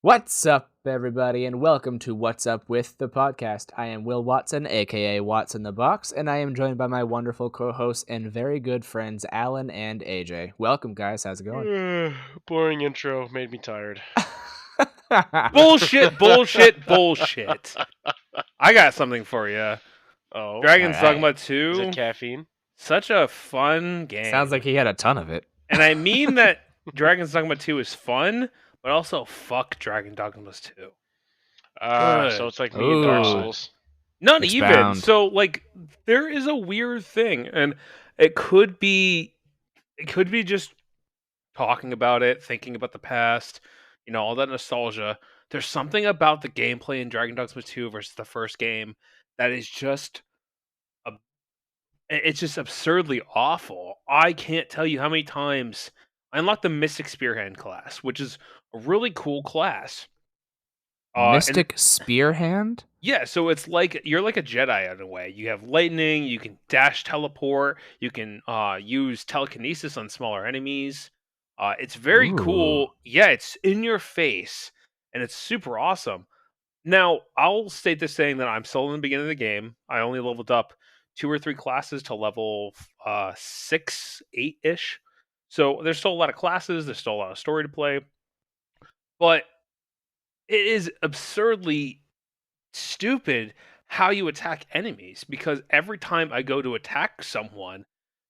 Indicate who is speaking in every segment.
Speaker 1: What's up, everybody, and welcome to What's Up with the podcast. I am Will Watson, aka Watson the Box, and I am joined by my wonderful co-hosts and very good friends, Alan and AJ. Welcome, guys. How's it going?
Speaker 2: Boring intro made me tired.
Speaker 3: Bullshit. I got something for you.
Speaker 2: Oh,
Speaker 3: Dragon's
Speaker 1: Alright.
Speaker 3: Dogma
Speaker 2: is
Speaker 3: 2,
Speaker 2: it caffeine?
Speaker 3: such a fun game.
Speaker 1: Sounds like he had a ton of it.
Speaker 3: And I mean that Dragon's Dogma 2 is fun, but also fuck Dragon Dogmas 2.
Speaker 2: So it's like me and Dark
Speaker 1: Ooh.
Speaker 2: Souls.
Speaker 3: Not even.
Speaker 1: Expound.
Speaker 3: So, like, there is a weird thing, and it could be just talking about it, thinking about the past, all that nostalgia. There's something about the gameplay in Dragon Dogma 2 versus the first game that is just it's just absurdly awful. I can't tell you how many times I unlocked the Mystic Spearhand class, which is a really cool class.
Speaker 1: Mystic Spearhand?
Speaker 3: Yeah, so it's like you're like a Jedi in a way. You have lightning, you can dash teleport, you can use telekinesis on smaller enemies. It's very cool. Yeah, it's in your face, and it's super awesome. Now, I'll state this saying that I'm still in the beginning of the game. I only leveled up 2 or 3 classes to level 6, 8-ish. So there's still a lot of classes, there's still a lot of story to play. But it is absurdly stupid how you attack enemies, because every time I go to attack someone,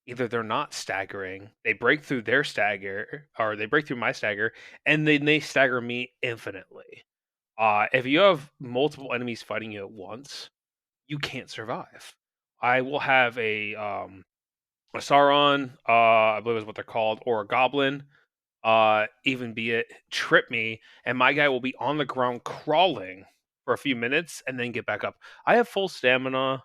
Speaker 3: either they're not staggering, they break through their stagger, or they break through my stagger, and then they stagger me infinitely. If you have multiple enemies fighting you at once, you can't survive. I will have a Sauron, I believe is what they're called, or a goblin, even be it, trip me, and my guy will be on the ground crawling for a few minutes and then get back up. I have full stamina.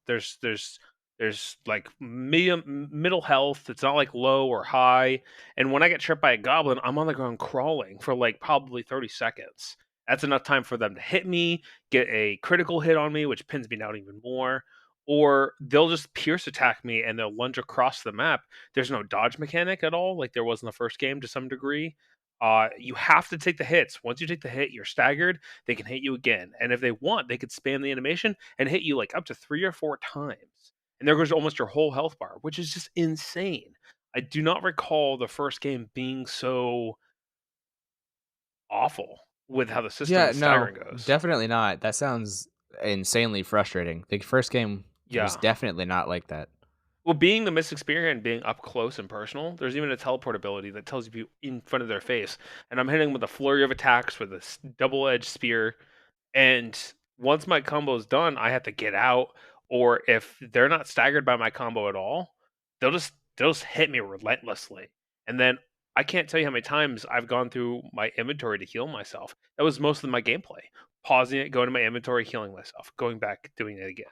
Speaker 3: There's like middle health. It's not like low or high. And when I get tripped by a goblin, I'm on the ground crawling for like probably 30 seconds. That's enough time for them to hit me, get a critical hit on me, which pins me down even more. Or they'll just pierce attack me and they'll lunge across the map. There's no dodge mechanic at all, like there was in the first game to some degree. You have to take the hits. Once you take the hit, you're staggered. They can hit you again, and if they want, they could spam the animation and hit you like up to 3 or 4 times, and there goes almost your whole health bar, which is just insane. I do not recall the first game being so awful with how the system
Speaker 1: Yeah,
Speaker 3: of
Speaker 1: no,
Speaker 3: staggering goes.
Speaker 1: definitely not. That sounds insanely frustrating. The first game was
Speaker 3: Yeah.
Speaker 1: definitely not like that.
Speaker 3: Well, being the Mystic Spear and being up close and personal, there's even a teleport ability that tells you in front of their face. And I'm hitting with a flurry of attacks with this double-edged spear. And once my combo is done, I have to get out. Or if they're not staggered by my combo at all, they'll just hit me relentlessly. And then I can't tell you how many times I've gone through my inventory to heal myself. That was most of my gameplay. Pausing it, going to my inventory, healing myself, going back, doing it again.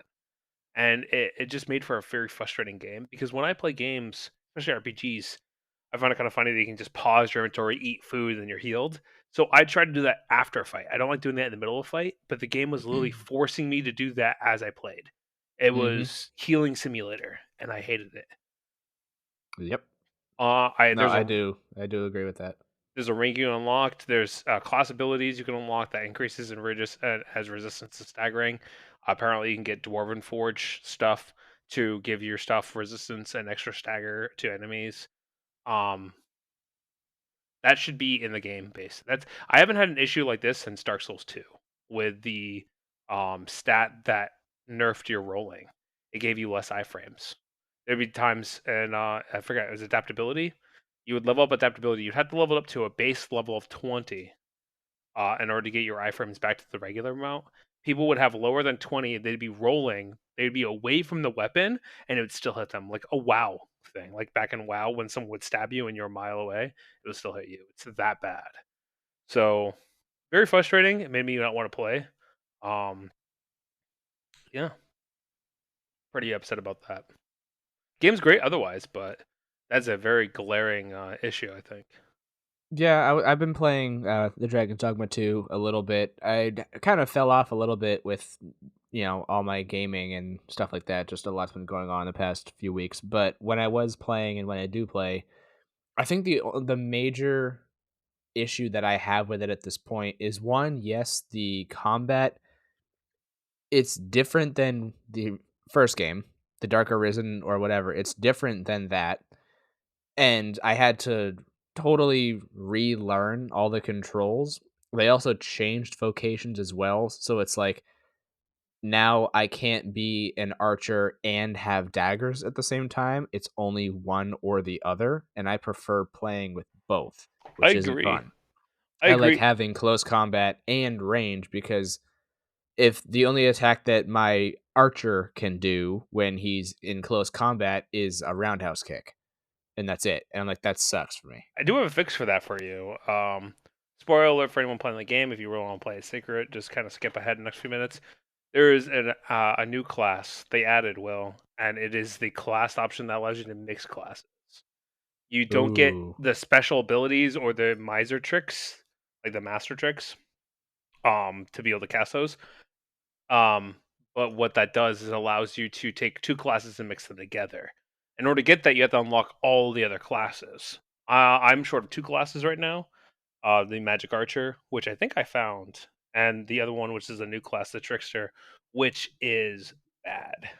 Speaker 3: And it just made for a very frustrating game, because when I play games, especially RPGs, I find it kind of funny that you can just pause your inventory, eat food, and then you're healed. So I try to do that after a fight. I don't like doing that in the middle of a fight, but the game was literally forcing me to do that as I played. It was healing simulator, and I hated it.
Speaker 1: Yep.
Speaker 3: I
Speaker 1: do agree with that.
Speaker 3: There's a rank you unlocked. There's class abilities you can unlock that increases and has resistance to staggering. Apparently, you can get Dwarven Forge stuff to give your stuff resistance and extra stagger to enemies. That should be in the game base. I haven't had an issue like this since Dark Souls 2 with the stat that nerfed your rolling. It gave you less iframes. There'd be times, and I forget, it was adaptability. You would level up adaptability. You'd have to level it up to a base level of 20 in order to get your iframes back to the regular amount. People would have lower than 20. They'd be rolling. They'd be away from the weapon, and it would still hit them, like a WoW thing. Like back in WoW, when someone would stab you and you're a mile away, it would still hit you. It's that bad. So very frustrating. It made me not want to play. Yeah, pretty upset about that. Game's great otherwise, but that's a very glaring issue, I think.
Speaker 1: Yeah, I've been playing the Dragon's Dogma 2 a little bit. Kind of fell off a little bit with, all my gaming and stuff like that. Just a lot's been going on the past few weeks. But when I was playing and when I do play, I think the major issue that I have with it at this point is one, yes, the combat, it's different than the first game, the Dark Arisen or whatever. It's different than that. And I had to totally relearn all the controls. They also changed vocations as well. So it's like now I can't be an archer and have daggers at the same time. It's only one or the other. And I prefer playing with both,
Speaker 3: I
Speaker 1: which isn't
Speaker 3: agree.
Speaker 1: fun.
Speaker 3: I
Speaker 1: I like
Speaker 3: agree.
Speaker 1: having close combat and range because if the only attack that my archer can do when he's in close combat is a roundhouse kick, and that's it. And I'm like, that sucks for me.
Speaker 3: I do have a fix for that for you. Spoiler alert for anyone playing the game. If you really want to play a secret, just kind of skip ahead the next few minutes. There is a new class they added, Will, and it is the class option that allows you to mix classes. You don't get
Speaker 1: Ooh.
Speaker 3: the special abilities or the miser tricks, like the master tricks, to be able to cast those. Um, but what that does is it allows you to take two classes and mix them together. In order to get that, you have to unlock all the other classes. I'm short of two classes right now. The Magic Archer, which I think I found, and the other one, which is a new class, the Trickster, which is bad.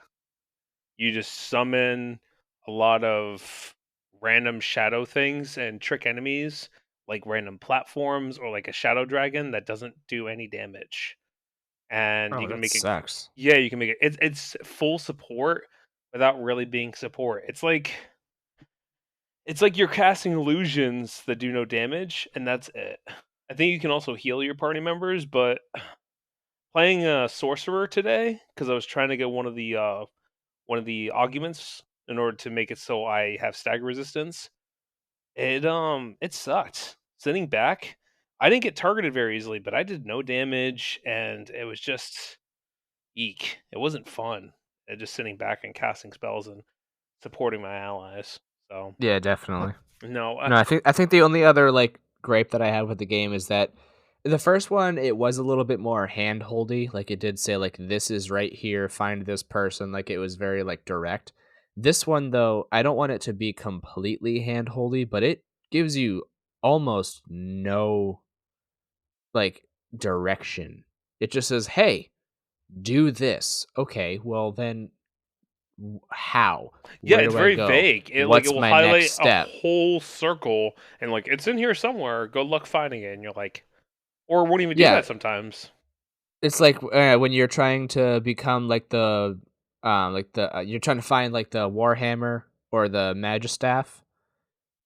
Speaker 3: You just summon a lot of random shadow things and trick enemies, like random platforms or like a shadow dragon that doesn't do any damage. And you
Speaker 1: Oh,
Speaker 3: can
Speaker 1: that
Speaker 3: make it,
Speaker 1: sucks.
Speaker 3: yeah, you can make it. It's full support without really being support. It's like you're casting illusions that do no damage, and that's it. I think you can also heal your party members, but playing a sorcerer today because I was trying to get one of the augments in order to make it so I have stagger resistance. It sucked. Sitting back, I didn't get targeted very easily, but I did no damage, and it was just eek. It wasn't fun. Just sitting back and casting spells and supporting my allies. So
Speaker 1: Yeah, definitely.
Speaker 3: no,
Speaker 1: No, I think the only other like gripe that I have with the game is that the first one it was a little bit more hand-holdy. Like it did say like this is right here, find this person. Like it was very like direct. This one though, I don't want it to be completely hand-holdy, but it gives you almost no like direction. It just says, "Hey, do this." Okay, well then how?
Speaker 3: yeah,
Speaker 1: Where
Speaker 3: it's
Speaker 1: do I
Speaker 3: very
Speaker 1: go?
Speaker 3: vague. It
Speaker 1: What's
Speaker 3: will
Speaker 1: my next
Speaker 3: highlight a
Speaker 1: step?
Speaker 3: whole circle and like it's in here somewhere. Good luck finding it. And you're like, or it won't even do
Speaker 1: Yeah,
Speaker 3: that sometimes.
Speaker 1: it's like when you're trying to become like the you're trying to find like the Warhammer or the Magistaff,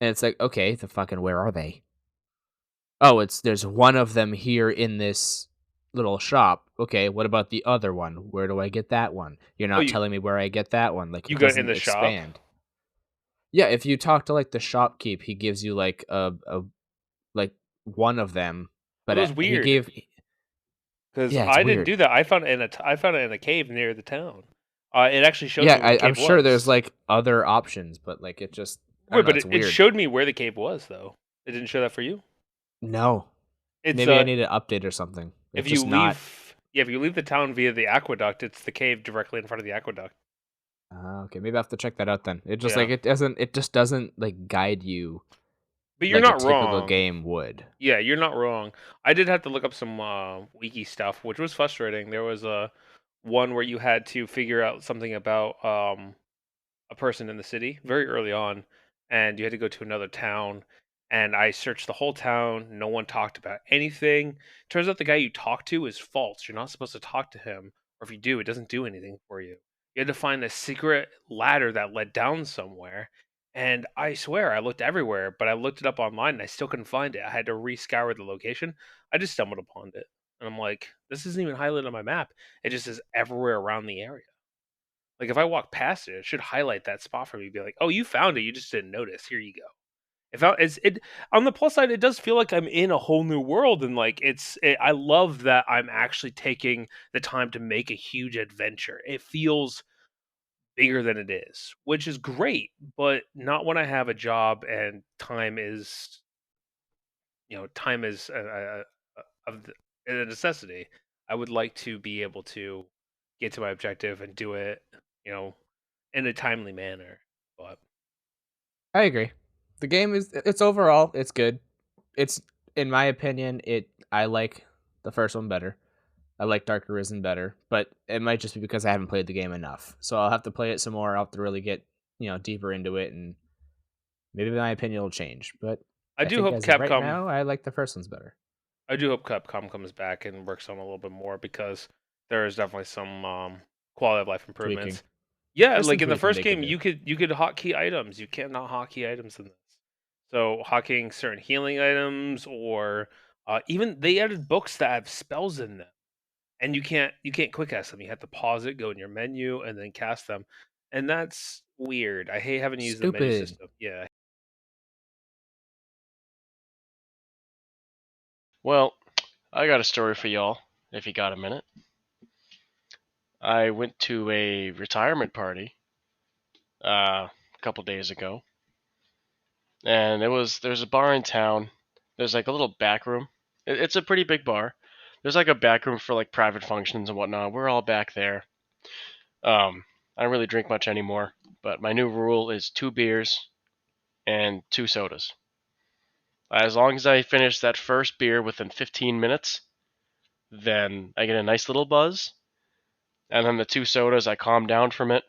Speaker 1: and it's like, okay, the fucking where are they? Oh, there's one of them here in this little shop. Okay, what about the other one? Where do I get that one? You're
Speaker 3: Oh,
Speaker 1: not
Speaker 3: you
Speaker 1: telling me where I get that one. Like
Speaker 3: you
Speaker 1: it
Speaker 3: got it in
Speaker 1: doesn't
Speaker 3: the shop.
Speaker 1: expand. Yeah, if you talk to like the shopkeep, he gives you like a like one of them,
Speaker 3: Oh,
Speaker 1: but
Speaker 3: that was
Speaker 1: he
Speaker 3: weird
Speaker 1: gave
Speaker 3: because
Speaker 1: yeah, it's
Speaker 3: I didn't
Speaker 1: weird.
Speaker 3: do that. I found it in a cave near the town. It actually showed
Speaker 1: Yeah,
Speaker 3: me where the
Speaker 1: I'm
Speaker 3: cave
Speaker 1: sure there's
Speaker 3: was.
Speaker 1: like other options, but like it just I don't
Speaker 3: Wait,
Speaker 1: know,
Speaker 3: but
Speaker 1: it's
Speaker 3: it
Speaker 1: weird.
Speaker 3: showed me where the cave was though. It didn't show that for you.
Speaker 1: No.
Speaker 3: It's
Speaker 1: Maybe I need an update or something.
Speaker 3: if
Speaker 1: It's
Speaker 3: you
Speaker 1: just not
Speaker 3: leave, yeah, if you leave the town via the aqueduct, it's the cave directly in front of the aqueduct.
Speaker 1: okay, maybe I have to check that out then. It just
Speaker 3: Yeah,
Speaker 1: like it just doesn't like guide you
Speaker 3: but you're
Speaker 1: like a
Speaker 3: not
Speaker 1: typical
Speaker 3: wrong.
Speaker 1: game would.
Speaker 3: Yeah, you're not wrong. I did have to look up some wiki stuff, which was frustrating. There was a one where you had to figure out something about a person in the city very early on, and you had to go to another town. And I searched the whole town. No one talked about anything. Turns out the guy you talk to is false. You're not supposed to talk to him, or if you do, it doesn't do anything for you. You had to find a secret ladder that led down somewhere. And I swear, I looked everywhere, but I looked it up online and I still couldn't find it. I had to rescour the location. I just stumbled upon it. And I'm like, this isn't even highlighted on my map. It just is everywhere around the area. Like if I walk past it, it should highlight that spot for me. Be like, "Oh, you found it. You just didn't notice. Here you go." If I, it's it on the plus side, it does feel like I'm in a whole new world, and like I love that I'm actually taking the time to make a huge adventure. It feels bigger than it is, which is great, but not when I have a job and time is a necessity. I would like to be able to get to my objective and do it, you know, in a timely manner. But
Speaker 1: I agree. The game is it's overall it's good. It's in my opinion, I like the first one better. I like Dark Arisen better, but it might just be because I haven't played the game enough. So I'll have to play it some more. I'll have to really get, deeper into it, and maybe my opinion will change. But
Speaker 3: I
Speaker 1: I
Speaker 3: do
Speaker 1: think
Speaker 3: hope
Speaker 1: as of right
Speaker 3: Capcom.
Speaker 1: now, I like the first one's better.
Speaker 3: I do hope Capcom comes back and works on it a little bit more because there is definitely some quality of life
Speaker 1: Tweaking.
Speaker 3: improvements. Yeah,
Speaker 1: There's some
Speaker 3: like in the
Speaker 1: tweaking
Speaker 3: first
Speaker 1: they could
Speaker 3: game,
Speaker 1: do.
Speaker 3: you could hotkey items. You can't not hotkey items in this. So hotkeying certain healing items, or even they added books that have spells in them, and you can't quick cast them. You have to pause it, go in your menu, and then cast them, and that's weird. I hate having to use the menu
Speaker 1: Stupid.
Speaker 3: system. Yeah.
Speaker 2: Well, I got a story for y'all, if you got a minute. I went to a retirement party a couple days ago, and there's a bar in town. There's like a little back room. It's a pretty big bar. There's like a back room for like private functions and whatnot. We're all back there. I don't really drink much anymore, but my new rule is 2 beers and 2 sodas. As long as I finish that first beer within 15 minutes, then I get a nice little buzz. And then the 2 sodas, I calm down from it.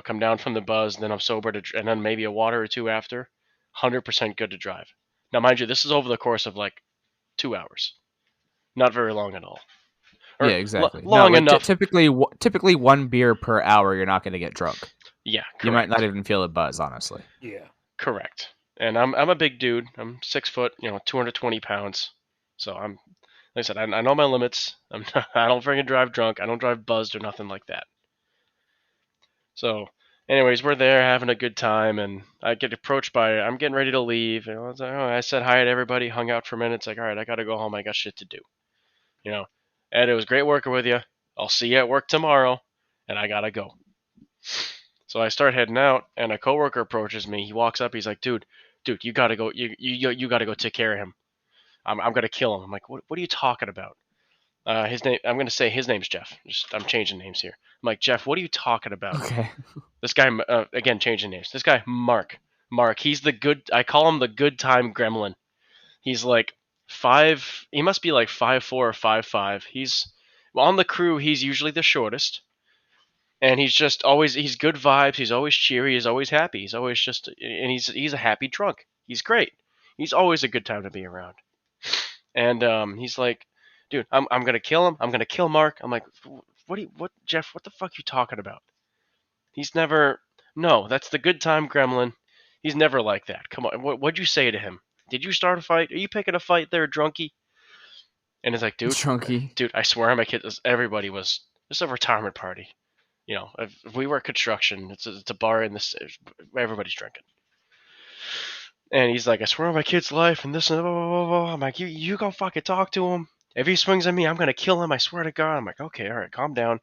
Speaker 2: Come down from the buzz, and then I'm sober, and then maybe a water or two after. 100% good to drive. Now, mind you, this is over the course of like 2 hours. Not very long at all.
Speaker 1: Yeah,
Speaker 2: Or
Speaker 1: exactly. No,
Speaker 2: long
Speaker 1: like
Speaker 2: enough.
Speaker 1: typically 1 beer per hour, you're not going to get drunk.
Speaker 2: Yeah,
Speaker 1: You might not
Speaker 2: correct.
Speaker 1: even feel a buzz, honestly.
Speaker 3: Yeah.
Speaker 2: Correct. And I'm a big dude. I'm 6 foot, 220 pounds. So like I said, I know my limits. I don't freaking drive drunk. I don't drive buzzed or nothing like that. So, anyways, we're there having a good time, and I get approached by. I'm getting ready to leave. I said hi to everybody, hung out for a minute. It's like, all right, I gotta go home. I got shit to do. You know, Ed, it was great working with you. I'll see you at work tomorrow, and I gotta go. So I start heading out, and a coworker approaches me. He walks up. He's like, dude, you gotta go. You gotta go take care of him. I'm gonna kill him. I'm like, what are you talking about? His name. I'm gonna say his name's Jeff. I'm changing names here. I'm like, Jeff, what are you talking about?
Speaker 1: Okay.
Speaker 2: This guy, again, changing names. This guy, Mark. Mark, he's the good. I call him the good time gremlin. He's like 5. He must be like 5'4" or 5'5". On the crew. He's usually the shortest, and he's good vibes. He's always cheery. He's always happy. He's always and he's a happy drunk. He's great. He's always a good time to be around. And he's like, dude, I'm gonna kill him. I'm gonna kill Mark. I'm like, what, Jeff? What the fuck you talking about? He's never. No, that's the good time gremlin. He's never like that. Come on, what'd you say to him? Did you start a fight? Are you picking a fight there, drunkie? And it's like,
Speaker 1: Chunky.
Speaker 2: dude, I swear on my kids, everybody was. This is a retirement party. If we work construction, it's a bar in this. Everybody's drinking. And he's like, I swear on my kid's life, and this and blah, blah, blah, blah. I'm like, you go fucking talk to him. If he swings at me, I'm gonna kill him. I swear to God. I'm like, okay, all right, calm down.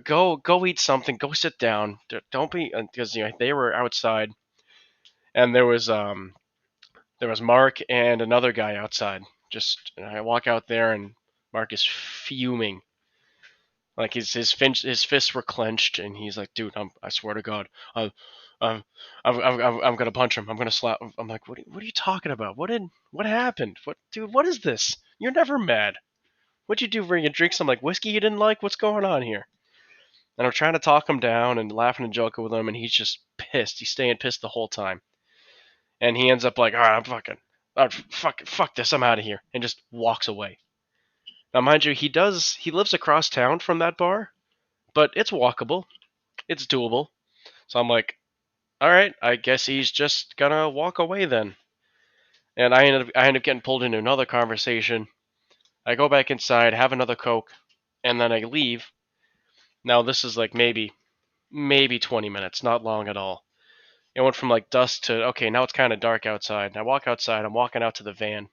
Speaker 2: Go eat something. Go sit down. Don't be, because they were outside, and there was Mark and another guy outside. And I walk out there, and Mark is fuming. Like his fists were clenched, and he's like, dude, I swear to God, I'm I'm I'm gonna punch him. I'm gonna slap him. I'm like, what are you talking about? What happened? Dude? What is this? You're never mad. What'd you do? Bring you drink some like whiskey you didn't like? What's going on here? And I'm trying to talk him down and laughing and joking with him, and he's just pissed. He's staying pissed the whole time. And he ends up like, all right, fuck this, I'm out of here, and just walks away. Now, mind you, he lives across town from that bar, but it's walkable, it's doable. So I'm like, all right, I guess he's just gonna walk away then. And I end up getting pulled into another conversation. I go back inside, have another Coke, and then I leave. Now this is like maybe 20 minutes, not long at all. It went from like dusk to, okay, now it's kind of dark outside. And I walk outside, I'm walking out to the van,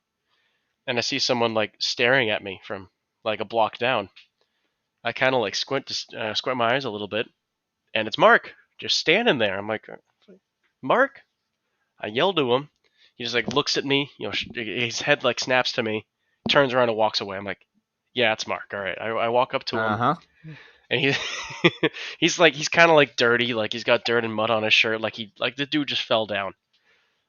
Speaker 2: and I see someone like staring at me from like a block down. I kind of like squint my eyes a little bit, and it's Mark just standing there. I'm like, Mark? I yell to him. He just like looks at me, his head like snaps to me, turns around and walks away. I'm like, yeah, it's Mark. All right. I walk up to him,
Speaker 1: Uh-huh.
Speaker 2: and he's kind of like dirty, like he's got dirt and mud on his shirt, like the dude just fell down.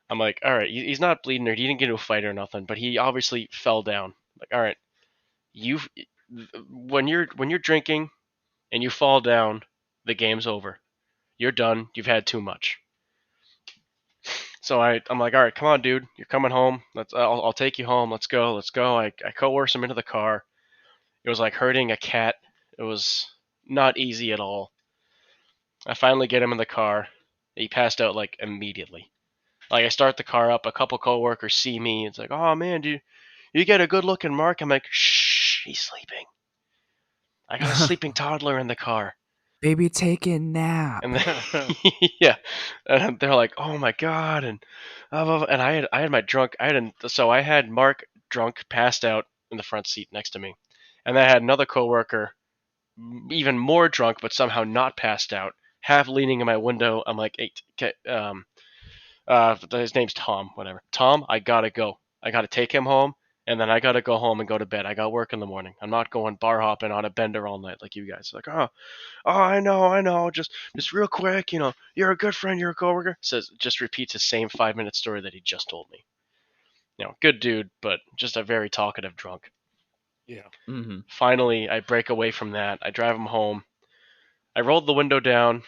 Speaker 2: I'm like, all right, he's not bleeding or he didn't get into a fight or nothing, but he obviously fell down. Like, all right, you when you're drinking and you fall down, the game's over. You're done. You've had too much. So I'm like, all right, come on, dude, you're coming home. I'll take you home. Let's go. I coerce him into the car. It was like herding a cat. It was not easy at all. I finally get him in the car. He passed out like immediately. Like I start the car up, a couple coworkers see me. It's like, oh man, you get a good looking Mark? I'm like, shh, he's sleeping. I got a sleeping toddler in the car.
Speaker 1: Baby taking nap.
Speaker 2: And then, yeah, and they're like, "Oh my god!" And I had my drunk. I had Mark drunk, passed out in the front seat next to me, and I had another coworker, even more drunk, but somehow not passed out, half leaning in my window. I'm like, "Hey, his name's Tom. Whatever, Tom. I gotta go. I gotta take him home." And then I gotta go home and go to bed. I got work in the morning. I'm not going bar hopping on a bender all night like you guys. Like, oh, I know. Just real quick, you're a good friend, you're a coworker. Just repeats the same 5 minute story that he just told me. Good dude, but just a very talkative drunk.
Speaker 3: Yeah.
Speaker 1: Mm-hmm.
Speaker 2: Finally, I break away from that. I drive him home. I rolled the window down.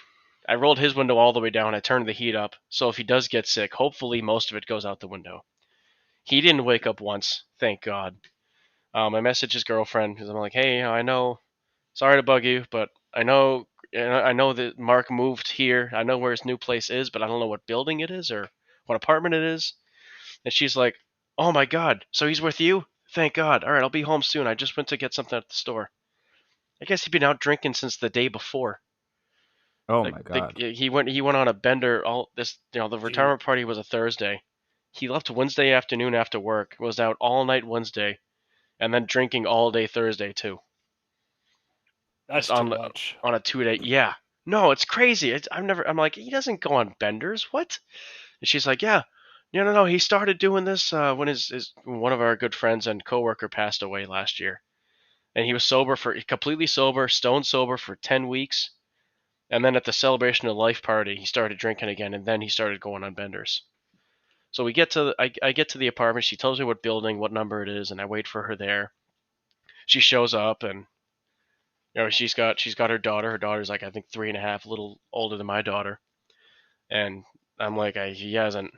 Speaker 2: I rolled his window all the way down. I turned the heat up. So if he does get sick, hopefully most of it goes out the window. He didn't wake up once, thank God. I messaged his girlfriend because I'm like, hey, I know, sorry to bug you, but I know that Mark moved here. I know where his new place is, but I don't know what building it is or what apartment it is. And she's like, "Oh my God, so he's with you? Thank God. All right, I'll be home soon. I just went to get something at the store." I guess he'd been out drinking since the day before.
Speaker 1: Oh
Speaker 2: Like
Speaker 1: my god.
Speaker 2: he went on a bender. All this, the
Speaker 3: Dude,
Speaker 2: retirement party was a Thursday. He left Wednesday afternoon after work. Was out all night Wednesday, and then drinking all day Thursday too. Just
Speaker 3: that's too much.
Speaker 2: on a 2 day. Yeah. No, it's crazy. I'm like, he doesn't go on benders. What? And she's like, yeah. No. He started doing this when his one of our good friends and coworker passed away last year, and he was completely sober, stone sober for 10 weeks, and then at the celebration of life party, he started drinking again, and then he started going on benders. So I get to the apartment. She tells me what building, what number it is, and I wait for her there. She shows up, and she's got her daughter. Her daughter's like I think 3.5, a little older than my daughter. And I'm like, he hasn't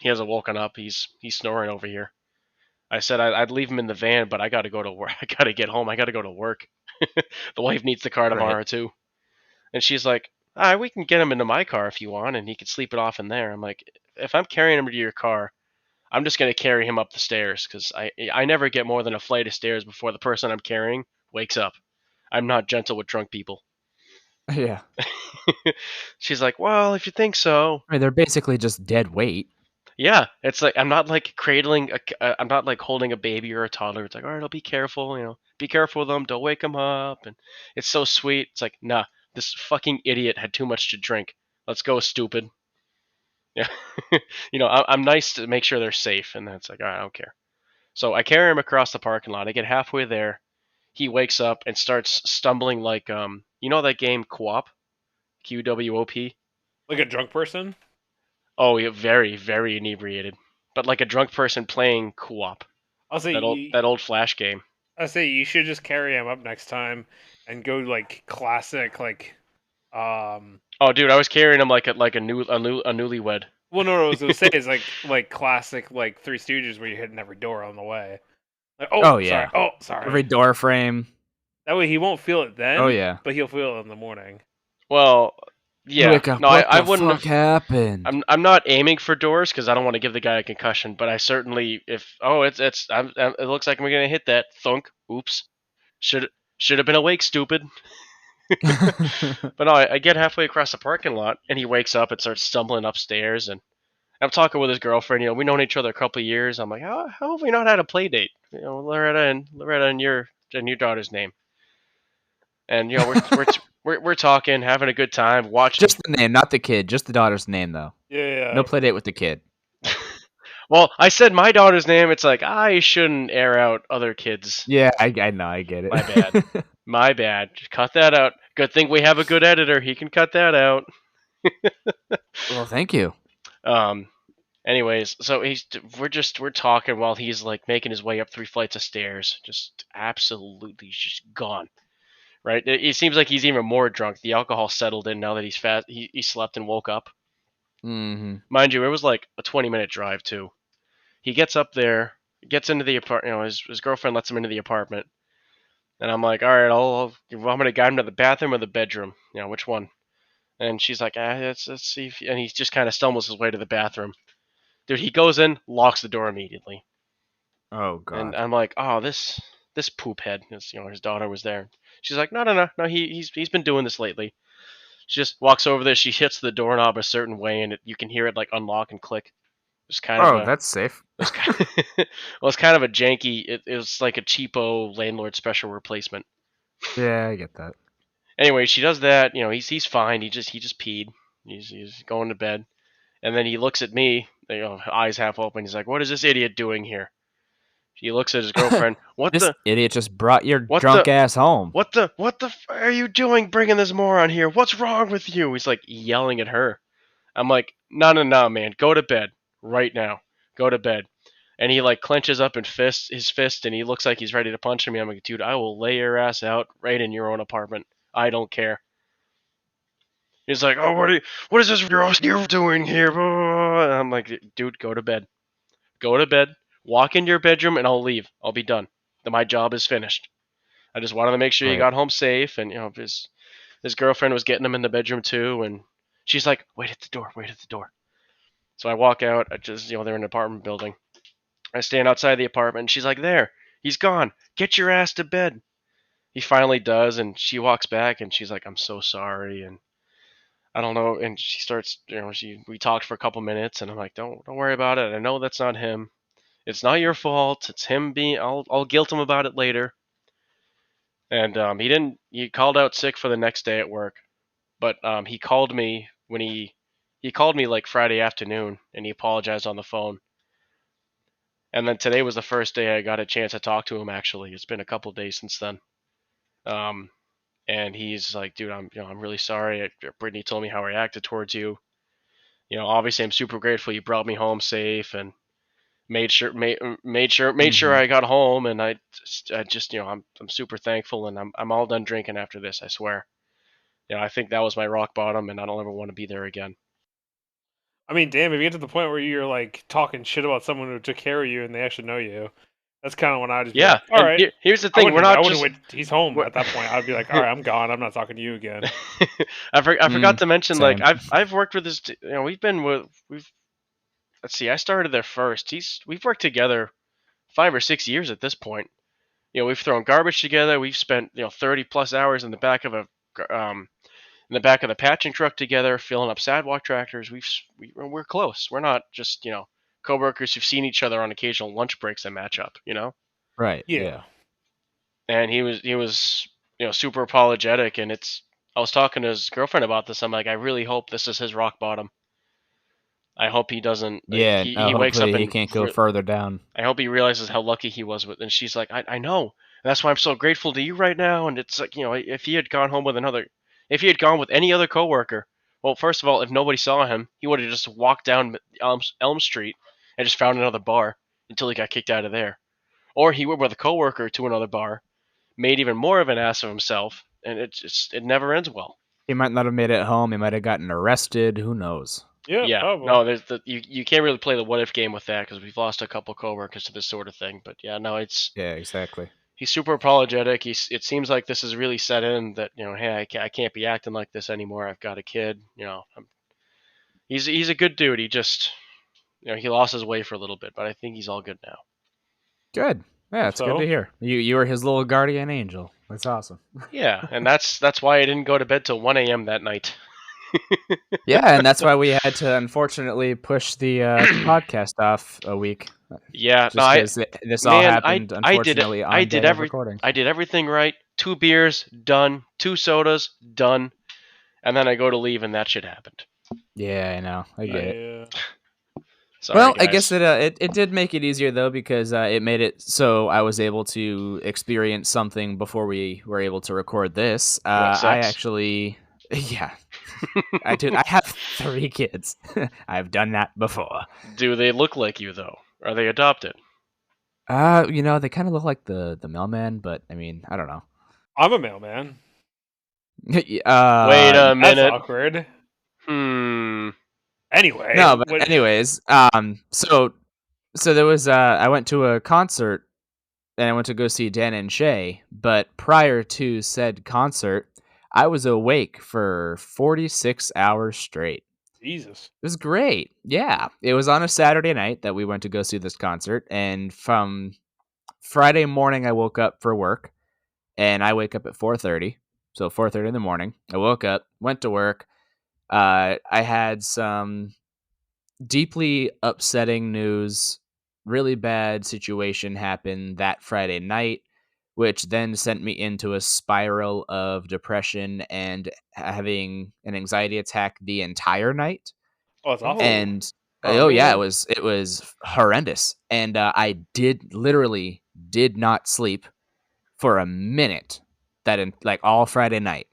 Speaker 2: woken up. He's snoring over here. I said I'd leave him in the van, but I got to go to work. I got to get home. I got to go to work. The wife needs the car
Speaker 1: Right.
Speaker 2: tomorrow too. And she's like, we can get him into my car if you want, and he can sleep it off in there. I'm like, if I'm carrying him to your car, I'm just gonna carry him up the stairs because I never get more than a flight of stairs before the person I'm carrying wakes up. I'm not gentle with drunk people.
Speaker 1: Yeah.
Speaker 2: She's like, well, if you think so.
Speaker 1: I mean, they're basically just dead weight.
Speaker 2: Yeah, it's like I'm not like I'm not like holding a baby or a toddler. It's like, all right, I'll be careful, be careful with them, don't wake them up, and it's so sweet. It's like, nah, this fucking idiot had too much to drink. Let's go, stupid. Yeah, I'm nice to make sure they're safe, and then it's like, all right, I don't care. So I carry him across the parking lot. I get halfway there, he wakes up and starts stumbling like that game QWOP, QWOP.
Speaker 3: Like a drunk person?
Speaker 2: Oh, yeah, very, very inebriated. But like a drunk person playing co-op.
Speaker 3: I'll say
Speaker 2: That old Flash game.
Speaker 3: I'll say you should just carry him up next time and go like classic
Speaker 2: Oh, dude, I was carrying him like a newlywed.
Speaker 3: well no, I was gonna say is like classic like Three Stooges where you're hitting every door on the way. Like,
Speaker 1: Oh
Speaker 3: sorry.
Speaker 1: yeah.
Speaker 3: Oh, sorry.
Speaker 1: Every door frame.
Speaker 3: That way he won't feel it then.
Speaker 1: Oh yeah.
Speaker 3: But he'll feel it in the morning.
Speaker 2: Well, yeah.
Speaker 1: Wake up.
Speaker 2: No,
Speaker 1: What
Speaker 2: I
Speaker 1: the
Speaker 2: wouldn't
Speaker 1: fuck
Speaker 2: have.
Speaker 1: happened?
Speaker 2: I'm not aiming for doors because I don't want to give the guy a concussion. But I certainly, if it looks like I'm gonna hit that thunk. Oops. Should have been awake, stupid. But no, I get halfway across the parking lot and he wakes up and starts stumbling upstairs, and I'm talking with his girlfriend. We've known each other a couple of years. I'm like, how have we not had a play date? Loretta and your daughter's name. And we're talking, having a good time, watching.
Speaker 1: Just the name, not the kid. Just the daughter's name, though.
Speaker 3: Yeah.
Speaker 1: No play date with the kid.
Speaker 2: Well, I said my daughter's name. It's like I shouldn't air out other kids.
Speaker 1: Yeah, I know. I get it.
Speaker 2: My bad. My bad. Just cut that out. Good thing we have a good editor. He can cut that out.
Speaker 1: Well, thank you.
Speaker 2: Anyways, so we're talking while he's like making his way up 3 flights of stairs, just absolutely just gone. Right? It seems like he's even more drunk. The alcohol settled in now that he's fast. He slept and woke up.
Speaker 1: Mm-hmm.
Speaker 2: Mind you, it was like a 20-minute drive too. He gets up there, gets into the apartment. His girlfriend lets him into the apartment, and I'm like, all right, I'm gonna guide him to the bathroom or the bedroom. Which one? And she's like, let's see. And he just kind of stumbles his way to the bathroom. Dude, he goes in, locks the door immediately.
Speaker 1: Oh
Speaker 2: And
Speaker 1: God.
Speaker 2: I'm like, oh, this poop head. His daughter was there. She's like, no. He's been doing this lately. She just walks over there. She hits the doorknob a certain way, and you can hear it like unlock and click. It's kind of
Speaker 1: Oh,
Speaker 2: a
Speaker 1: that's safe.
Speaker 2: it's kind well, it's kind of a janky. It was like a cheapo landlord special replacement.
Speaker 1: Yeah, I get that.
Speaker 2: Anyway, she does that. He's fine. He just peed. He's going to bed, and then he looks at me. Eyes half open. He's like, "What is this idiot doing here?" He looks at his girlfriend.
Speaker 1: This idiot just brought your
Speaker 2: What
Speaker 1: drunk
Speaker 2: the?
Speaker 1: ass home.
Speaker 2: What the are you doing bringing this moron here? What's wrong with you? He's like yelling at her. I'm like, no, man, go to bed right now. Go to bed. And he like clenches up and his fist, and he looks like he's ready to punch me. I'm like, dude, I will lay your ass out right in your own apartment. I don't care. He's like, oh, what is this you're doing here? And I'm like, dude, go to bed. Go to bed. Walk into your bedroom, and I'll leave. I'll be done. My job is finished. I just wanted to make sure you
Speaker 1: Right.
Speaker 2: got home safe, and his girlfriend was getting him in the bedroom too, and she's like, wait at the door. So I walk out. I just they're in an apartment building. I stand outside the apartment, and she's like, there, he's gone. Get your ass to bed. He finally does, and she walks back, and she's like, I'm so sorry, and I don't know. And she starts, we talked for a couple minutes, and I'm like, don't worry about it. I know that's not him. It's not your fault. It's him being. I'll guilt him about it later. And he didn't. He called out sick for the next day at work, but he called me when he called me like Friday afternoon, and he apologized on the phone. And then today was the first day I got a chance to talk to him. Actually, it's been a couple days since then. Um, and he's like, dude, I'm really sorry. Brittany told me how I acted towards you. Obviously I'm super grateful you brought me home safe and made sure I got home, and I just I'm super thankful, and I'm all done drinking after this, I swear. I think that was my rock bottom, and I don't ever want to be there again.
Speaker 3: I mean, damn, if you get to the point where you're like talking shit about someone who took care of you and they actually know you, that's kind of when I just be
Speaker 2: Yeah,
Speaker 3: like, all
Speaker 2: and
Speaker 3: right.
Speaker 2: here's the
Speaker 3: I
Speaker 2: thing:
Speaker 3: wouldn't, I wouldn't
Speaker 2: just.
Speaker 3: wait. He's home at that point. I'd be like, all right, I'm gone. I'm not talking to you again.
Speaker 2: I forgot to mention, like
Speaker 1: Same.
Speaker 2: I've worked with this. We've let's see, I started there first. We've worked together 5 or 6 years at this point. We've thrown garbage together. We've spent 30+ hours in the back of the patching truck together, filling up sidewalk tractors. We're close. We're not just coworkers who've seen each other on occasional lunch breaks and match up.
Speaker 1: Right.
Speaker 3: Yeah.
Speaker 2: And he was super apologetic, and I was talking to his girlfriend about this. I'm like, I really hope this is his rock bottom. I hope he doesn't.
Speaker 1: Yeah.
Speaker 2: He wakes up
Speaker 1: Hopefully he
Speaker 2: and
Speaker 1: can't go further down.
Speaker 2: I hope he realizes how lucky he was with. And she's like, I know. That's why I'm so grateful to you right now. And it's like, if he had gone home with if he had gone with any other coworker, well, first of all, if nobody saw him, he would have just walked down Elm Street and just found another bar until he got kicked out of there. Or he went with a coworker to another bar, made even more of an ass of himself, and it never ends well.
Speaker 1: He might not have made it home. He might have gotten arrested. Who knows?
Speaker 3: Yeah, probably.
Speaker 2: No, you can't really play the what if game with that, because we've lost a couple coworkers to this sort of thing. But yeah, no,
Speaker 1: Yeah, exactly.
Speaker 2: he's super apologetic. It seems like this is really set in that hey, I can't be acting like this anymore. I've got a kid. He's a good dude. He just he lost his way for a little bit, but I think he's all good now.
Speaker 1: Good. Yeah, it's good to hear. You were his little guardian angel. That's awesome.
Speaker 2: Yeah, and that's why I didn't go to bed till 1 a.m. that night.
Speaker 1: Yeah, and that's why we had to unfortunately push the podcast off a week.
Speaker 2: Yeah,
Speaker 1: just this all happened unfortunately on day of recording.
Speaker 2: I did everything right. 2 beers done, 2 sodas done, and then I go to leave, and that shit happened.
Speaker 1: Yeah, I know. I get it.
Speaker 2: Sorry,
Speaker 1: well,
Speaker 2: guys.
Speaker 1: I guess it did make it easier though, because it made it so I was able to experience something before we were able to record this. I actually, yeah. Dude, I have 3 kids. I've done that before.
Speaker 2: Do they look like you though? Are they adopted?
Speaker 1: They kind of look like the mailman, but I mean, I don't know.
Speaker 3: I'm a mailman.
Speaker 2: Wait a
Speaker 3: That's
Speaker 2: minute.
Speaker 3: awkward.
Speaker 2: Anyway,
Speaker 1: no, but anyways, so there was I went to a concert and I went to go see Dan and Shay, but prior to said concert, I was awake for 46 hours straight.
Speaker 3: Jesus.
Speaker 1: It was great. Yeah. It was on a Saturday night that we went to go see this concert, and from Friday morning I woke up for work, and I wake up at 4:30. So 4:30 in the morning. I woke up, went to work. I had some deeply upsetting news. Really bad situation happened that Friday night, which then sent me into a spiral of depression and having an anxiety attack the entire night.
Speaker 3: Oh, it's awful.
Speaker 1: And
Speaker 2: Oh,
Speaker 1: yeah,
Speaker 2: man.
Speaker 1: it was horrendous. And I literally did not sleep for a minute like all Friday night.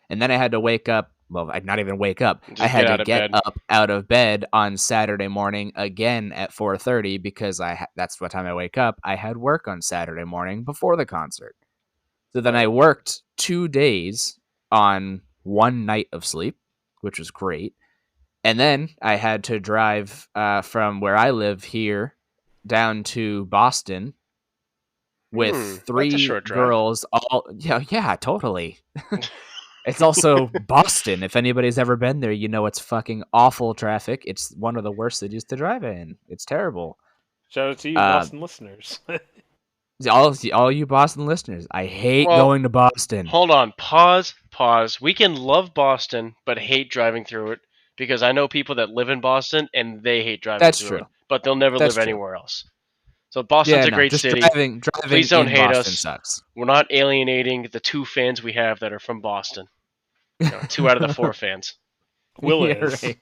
Speaker 1: And then I had to wake up. Well, I'd not even wake up.
Speaker 2: Just
Speaker 1: I had
Speaker 2: get
Speaker 1: to
Speaker 2: out of
Speaker 1: get
Speaker 2: bed.
Speaker 1: up out of bed on Saturday morning again at 4:30 because that's what time I wake up. I had work on Saturday morning before the concert. So then I worked 2 days on 1 night of sleep, which was great. And then I had to drive from where I live here down to Boston with
Speaker 2: That's a
Speaker 1: 3
Speaker 2: short drive.
Speaker 1: girls. Yeah, totally. It's also Boston. If anybody's ever been there, you know it's fucking awful traffic. It's one of the worst cities to drive in. It's terrible.
Speaker 3: Shout out to you, Boston listeners.
Speaker 1: All you Boston listeners, I hate going to Boston.
Speaker 2: Hold on, pause. We can love Boston, but hate driving through it because I know people that live in Boston and they hate driving
Speaker 1: That's
Speaker 2: through
Speaker 1: true.
Speaker 2: it, but they'll never
Speaker 1: That's
Speaker 2: live
Speaker 1: true.
Speaker 2: anywhere else. So Boston's a great
Speaker 1: just
Speaker 2: city.
Speaker 1: Driving
Speaker 2: Please don't
Speaker 1: in
Speaker 2: hate
Speaker 1: Boston
Speaker 2: us.
Speaker 1: sucks.
Speaker 2: We're not alienating the 2 fans we have that are from Boston. 2 out of the 4 fans.
Speaker 3: Will
Speaker 1: Yeah,
Speaker 3: is.
Speaker 1: right.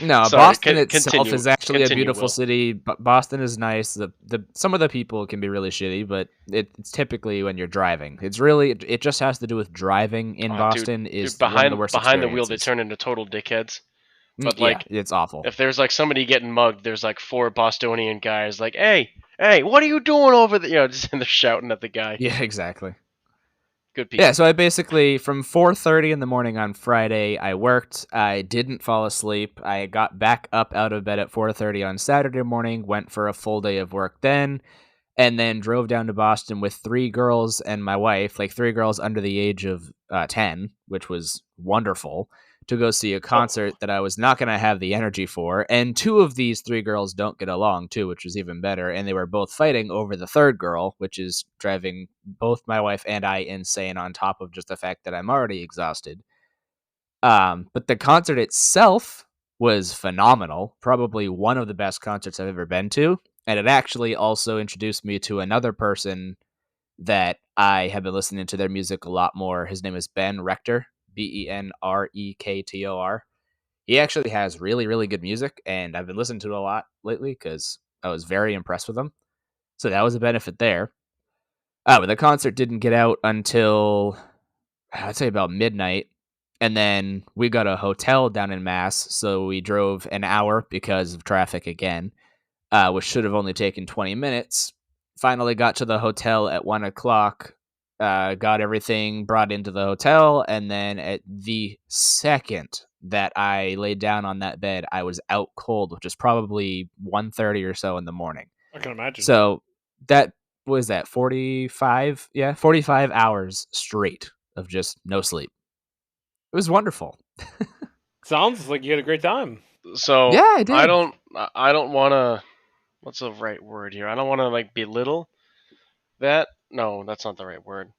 Speaker 1: No,
Speaker 2: Sorry,
Speaker 1: Boston itself is actually a beautiful
Speaker 2: Will.
Speaker 1: city. Boston is nice. The some of the people can be really shitty, but it's typically when you're driving. It just has to do with driving in Boston is one of the worst
Speaker 2: behind the wheel they
Speaker 1: experiences.
Speaker 2: turn into total dickheads. But
Speaker 1: yeah, it's awful.
Speaker 2: If there's like somebody getting mugged, there's like 4 Bostonian guys like, hey, what are you doing over there? Just and they're shouting at the guy.
Speaker 1: Yeah, exactly.
Speaker 2: Good people.
Speaker 1: Yeah, so I basically from 4:30 in the morning on Friday, I worked. I didn't fall asleep. I got back up out of bed at 4:30 on Saturday morning, went for a full day of work then, and then drove down to Boston with 3 girls and my wife, like 3 girls under the age of 10, which was wonderful, to go see a concert that I was not going to have the energy for. And 2 of these 3 girls don't get along too, which was even better. And they were both fighting over the third girl, which is driving both my wife and I insane on top of just the fact that I'm already exhausted. But the concert itself was phenomenal. Probably one of the best concerts I've ever been to. And it actually also introduced me to another person that I have been listening to their music a lot more. His name is Ben Rector, Benrektor. He actually has really, really good music, and I've been listening to it a lot lately because I was very impressed with him. So that was a benefit there. But the concert didn't get out until, I'd say, about midnight. And then we got a hotel down in Mass, so we drove an hour because of traffic again, which should have only taken 20 minutes. Finally got to the hotel at 1 o'clock, got everything brought into the hotel, and then at the second that I laid down on that bed, I was out cold, which is probably 1:30 or so in the morning.
Speaker 3: I can imagine.
Speaker 1: So that was 45 hours straight of just no sleep. It was wonderful.
Speaker 3: Sounds like you had a great time.
Speaker 2: So
Speaker 1: yeah, I did.
Speaker 2: I don't want to. What's the right word here? I don't want to like belittle that. No, that's not the right word.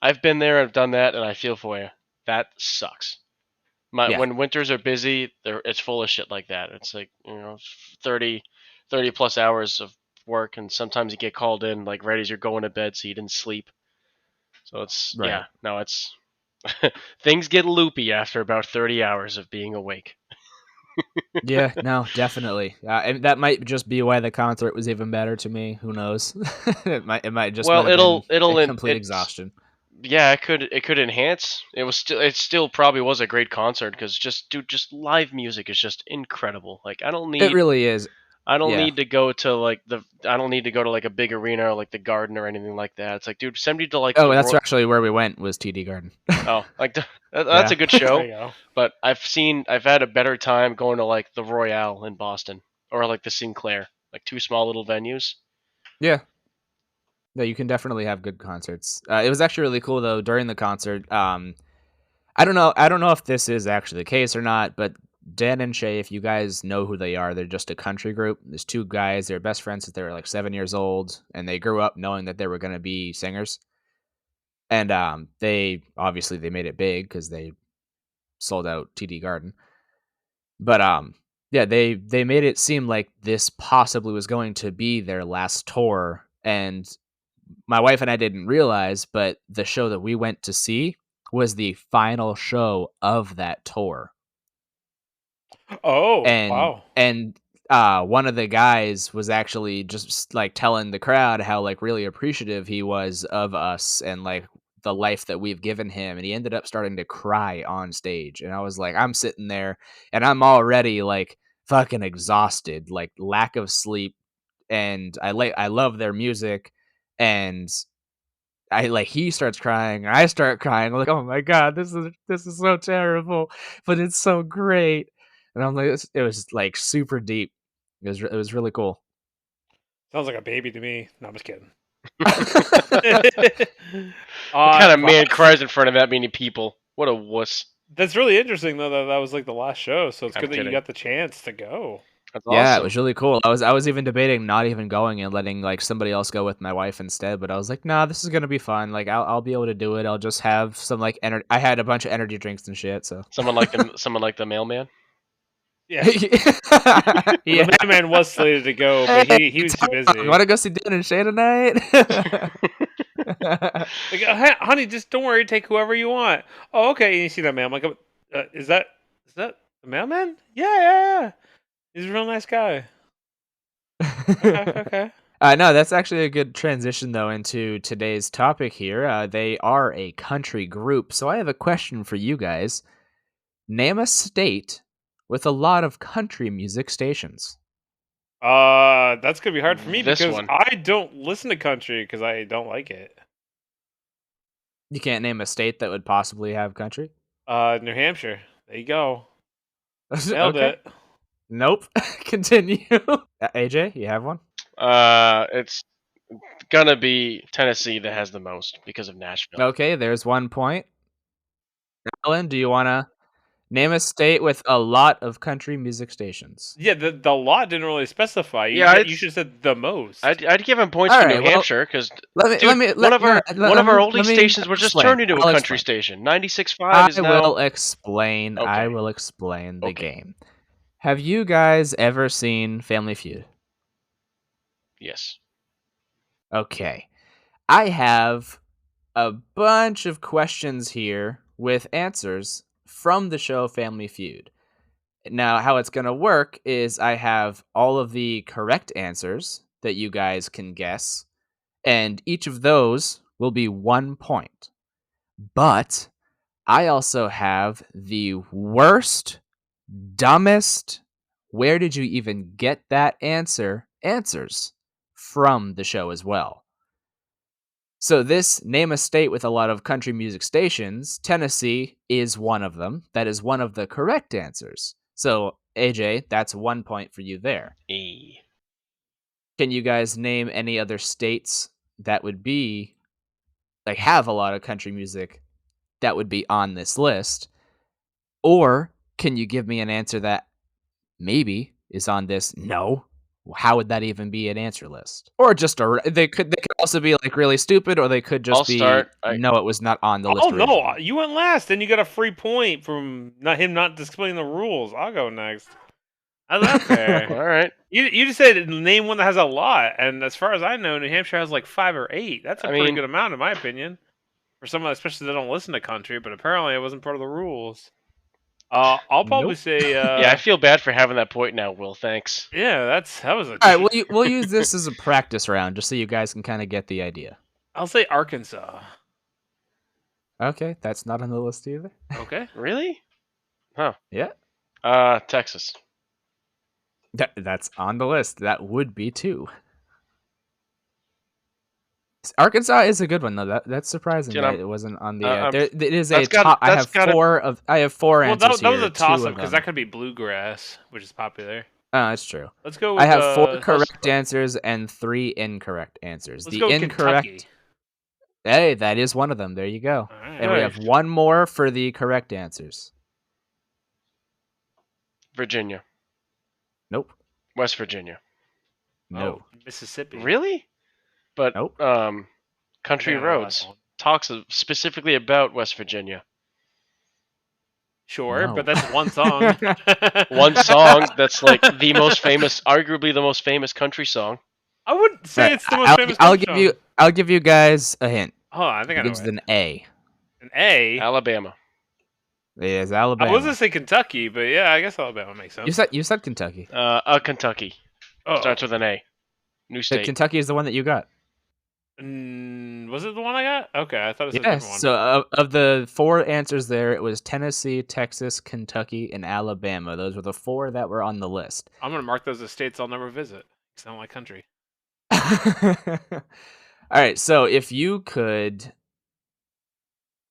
Speaker 2: I've been there. I've done that, and I feel for you. That sucks. When winters are busy, it's full of shit like that. It's like 30 plus hours of work, and sometimes you get called in like right as you're going to bed, so you didn't sleep. So it's
Speaker 1: right.
Speaker 2: it's things get loopy after about 30 hours of being awake.
Speaker 1: Yeah, no, definitely. And that might just be why the concert was even better to me. Who knows? it might just
Speaker 2: it'll
Speaker 1: complete exhaustion.
Speaker 2: Yeah, it could enhance. It still probably was a great concert because just live music is just incredible. Like
Speaker 1: It really is.
Speaker 2: I don't
Speaker 1: Yeah.
Speaker 2: need to go to like I don't need to go to like a big arena or like the Garden or anything like that. It's like, dude, send me to like
Speaker 1: Oh,
Speaker 2: the
Speaker 1: that's actually where we went, was TD Garden.
Speaker 2: that's
Speaker 1: Yeah.
Speaker 2: a good
Speaker 3: There
Speaker 2: show.
Speaker 3: you go.
Speaker 2: But I've had a better time going to like the Royale in Boston or like the Sinclair, like two small little venues.
Speaker 1: Yeah. No, you can definitely have good concerts. It was actually really cool though during the concert. I don't know if this is actually the case or not, but Dan and Shay, if you guys know who they are, they're just a country group. There's two guys, they're best friends since they were like 7 years old, and they grew up knowing that they were gonna be singers. And they made it big because they sold out TD Garden. But yeah, they made it seem like this possibly was going to be their last tour, and my wife and I didn't realize, but the show that we went to see was the final show of that tour.
Speaker 3: Oh,
Speaker 1: And
Speaker 3: wow.
Speaker 1: one of the guys was actually just like telling the crowd how like really appreciative he was of us and like the life that we've given him, and he ended up starting to cry on stage. And I was like, I'm sitting there and I'm already like fucking exhausted, like lack of sleep, and I love their music, and he starts crying, and I start crying. I'm like, "Oh my god, this is so terrible, but it's so great." And I'm like, it was like super deep. It was really cool.
Speaker 3: Sounds like a baby to me. No, I'm just kidding.
Speaker 2: What kind of man
Speaker 3: Vox,
Speaker 2: cries in front of that many people? What a wuss.
Speaker 3: that's really interesting though that was like the last show, so it's
Speaker 2: I'm
Speaker 3: good that you
Speaker 2: kidding.
Speaker 3: got the chance to go.
Speaker 2: That's
Speaker 1: Yeah, it
Speaker 2: awesome.
Speaker 1: was really cool. I was even debating not even going and letting like somebody else go with my wife instead, but I was like, "Nah, this is gonna be fun. Like, I'll be able to do it. I'll just have some like energy." I had a bunch of energy drinks and shit, so
Speaker 2: Someone like the mailman.
Speaker 3: Yeah. Well,
Speaker 1: yeah.
Speaker 3: the man was slated to go, but
Speaker 1: Hey,
Speaker 3: he was too
Speaker 1: Tom, you
Speaker 3: busy.
Speaker 1: want to go see Dan and Shay tonight?
Speaker 3: Like, honey, just don't worry, take whoever you want. Oh, okay. And you see that man? I'm like, is that the mailman? Yeah, yeah, yeah. He's a real nice guy. Okay, okay.
Speaker 1: No, that's actually a good transition, though, into today's topic here. They are a country group, so I have a question for you guys. Name a state with a lot of country music stations.
Speaker 3: That's gonna be hard for me
Speaker 2: This
Speaker 3: because
Speaker 2: one.
Speaker 3: I don't listen to country because I don't like it.
Speaker 1: You can't name a state that would possibly have country?
Speaker 3: New Hampshire. There you go. Nailed
Speaker 1: Okay.
Speaker 3: it.
Speaker 1: Nope. Continue. AJ, you have one?
Speaker 2: It's gonna be Tennessee that has the most because of Nashville.
Speaker 1: Okay, there's 1 point. Alan, do you want to name a state with a lot of country music stations?
Speaker 3: Yeah, the law didn't really specify.
Speaker 2: Yeah,
Speaker 3: You should have said the most.
Speaker 2: I'd give him points
Speaker 1: All
Speaker 2: for New
Speaker 1: right, well,
Speaker 2: Hampshire because
Speaker 1: let
Speaker 2: dude,
Speaker 1: me
Speaker 2: one of our
Speaker 1: let
Speaker 2: oldie
Speaker 1: me
Speaker 2: stations was just
Speaker 1: explain.
Speaker 2: turned into a
Speaker 1: I'll
Speaker 2: country
Speaker 1: explain.
Speaker 2: station. 96.5 is
Speaker 1: I
Speaker 2: now
Speaker 1: will explain. I
Speaker 2: okay.
Speaker 1: will explain the
Speaker 2: Okay.
Speaker 1: game. Have you guys ever seen Family Feud?
Speaker 2: Yes.
Speaker 1: Okay. I have a bunch of questions here with answers from the show Family Feud. Now, how it's going to work is I have all of the correct answers that you guys can guess, and each of those will be 1 point. But I also have the worst, dumbest, where did you even get that answers from the show as well. So this name a state with a lot of country music stations, Tennessee is one of them. That is one of the correct answers. So AJ, that's 1 point for you there.
Speaker 2: E.
Speaker 1: Can you guys name any other states that would be like have a lot of country music that would be on this list? Or can you give me an answer that maybe is on this? No. How would that even be an answer list? Or just they could also be like really stupid, or they could
Speaker 2: I'll
Speaker 1: just be
Speaker 2: start.
Speaker 1: no, it was not on the
Speaker 3: Oh
Speaker 1: list
Speaker 3: no,
Speaker 1: originally.
Speaker 3: you went last, and you got a free point from not explaining the rules. I'll go next. How's that fair?
Speaker 2: All right.
Speaker 3: You just said name one that has a lot, and as far as I know, New Hampshire has like 5 or 8. That's a
Speaker 2: I
Speaker 3: pretty
Speaker 2: mean,
Speaker 3: good amount, in my opinion, for someone especially that don't listen to country. But apparently, it wasn't part of the rules. I'll probably
Speaker 1: Nope.
Speaker 3: say,
Speaker 2: yeah, I feel bad for having that point now, Will. Thanks.
Speaker 3: yeah, that was a.
Speaker 1: All right, we'll use this as a practice round just so you guys can kind of get the idea.
Speaker 3: I'll say Arkansas.
Speaker 1: Okay, that's not on the list either.
Speaker 3: Okay.
Speaker 2: Really? Huh.
Speaker 1: Yeah,
Speaker 2: Texas.
Speaker 1: that's on the list. That would be 2. Arkansas is a good one though. That's surprising
Speaker 2: Dude,
Speaker 1: that it wasn't on the.
Speaker 2: I'm.
Speaker 1: There, it is a
Speaker 2: That's got.
Speaker 1: top.
Speaker 2: That's got to.
Speaker 1: I have 4
Speaker 3: Well,
Speaker 1: answers
Speaker 3: that was
Speaker 1: here.
Speaker 3: a
Speaker 1: 2
Speaker 3: toss-up
Speaker 1: of
Speaker 3: because
Speaker 1: them.
Speaker 3: that could be bluegrass, which is popular.
Speaker 1: Oh, that's true.
Speaker 3: Let's go
Speaker 1: I
Speaker 3: with
Speaker 1: have 4 correct answers and 3 incorrect answers.
Speaker 3: let's
Speaker 1: The
Speaker 3: go with
Speaker 1: incorrect.
Speaker 3: Kentucky.
Speaker 1: Hey, that is one of them. There you go.
Speaker 3: All right.
Speaker 1: And we
Speaker 2: Hey.
Speaker 1: have 1 more for the correct answers.
Speaker 2: Virginia.
Speaker 1: Nope.
Speaker 2: West Virginia.
Speaker 1: No.
Speaker 3: Oh, Mississippi.
Speaker 2: Really? But
Speaker 1: Nope.
Speaker 2: Country
Speaker 3: I think I know
Speaker 2: Roads
Speaker 3: that one.
Speaker 2: talks specifically about West Virginia.
Speaker 3: Sure,
Speaker 1: No.
Speaker 3: but that's one song.
Speaker 2: One song that's like the most famous, arguably the most famous country song.
Speaker 3: I wouldn't say
Speaker 1: Right,
Speaker 3: it's the most famous country song.
Speaker 1: I'll give you guys a hint.
Speaker 3: Oh, I think I know
Speaker 1: Begins
Speaker 3: it.
Speaker 1: with an A.
Speaker 3: An A.
Speaker 2: Alabama.
Speaker 1: It is Alabama.
Speaker 3: I was gonna say Kentucky, but yeah, I guess Alabama makes sense.
Speaker 1: You said Kentucky.
Speaker 2: Kentucky.
Speaker 3: Oh,
Speaker 2: Starts with an A. New state.
Speaker 1: Kentucky is the one that you got.
Speaker 3: Was it the one I got? Okay, I thought it was a
Speaker 1: Yes.
Speaker 3: different one.
Speaker 1: So of the 4 answers there, it was Tennessee, Texas, Kentucky, and Alabama. Those were the 4 that were on the list.
Speaker 3: I'm gonna mark those as states I'll never visit. Because I don't like country.
Speaker 1: All right. So if you could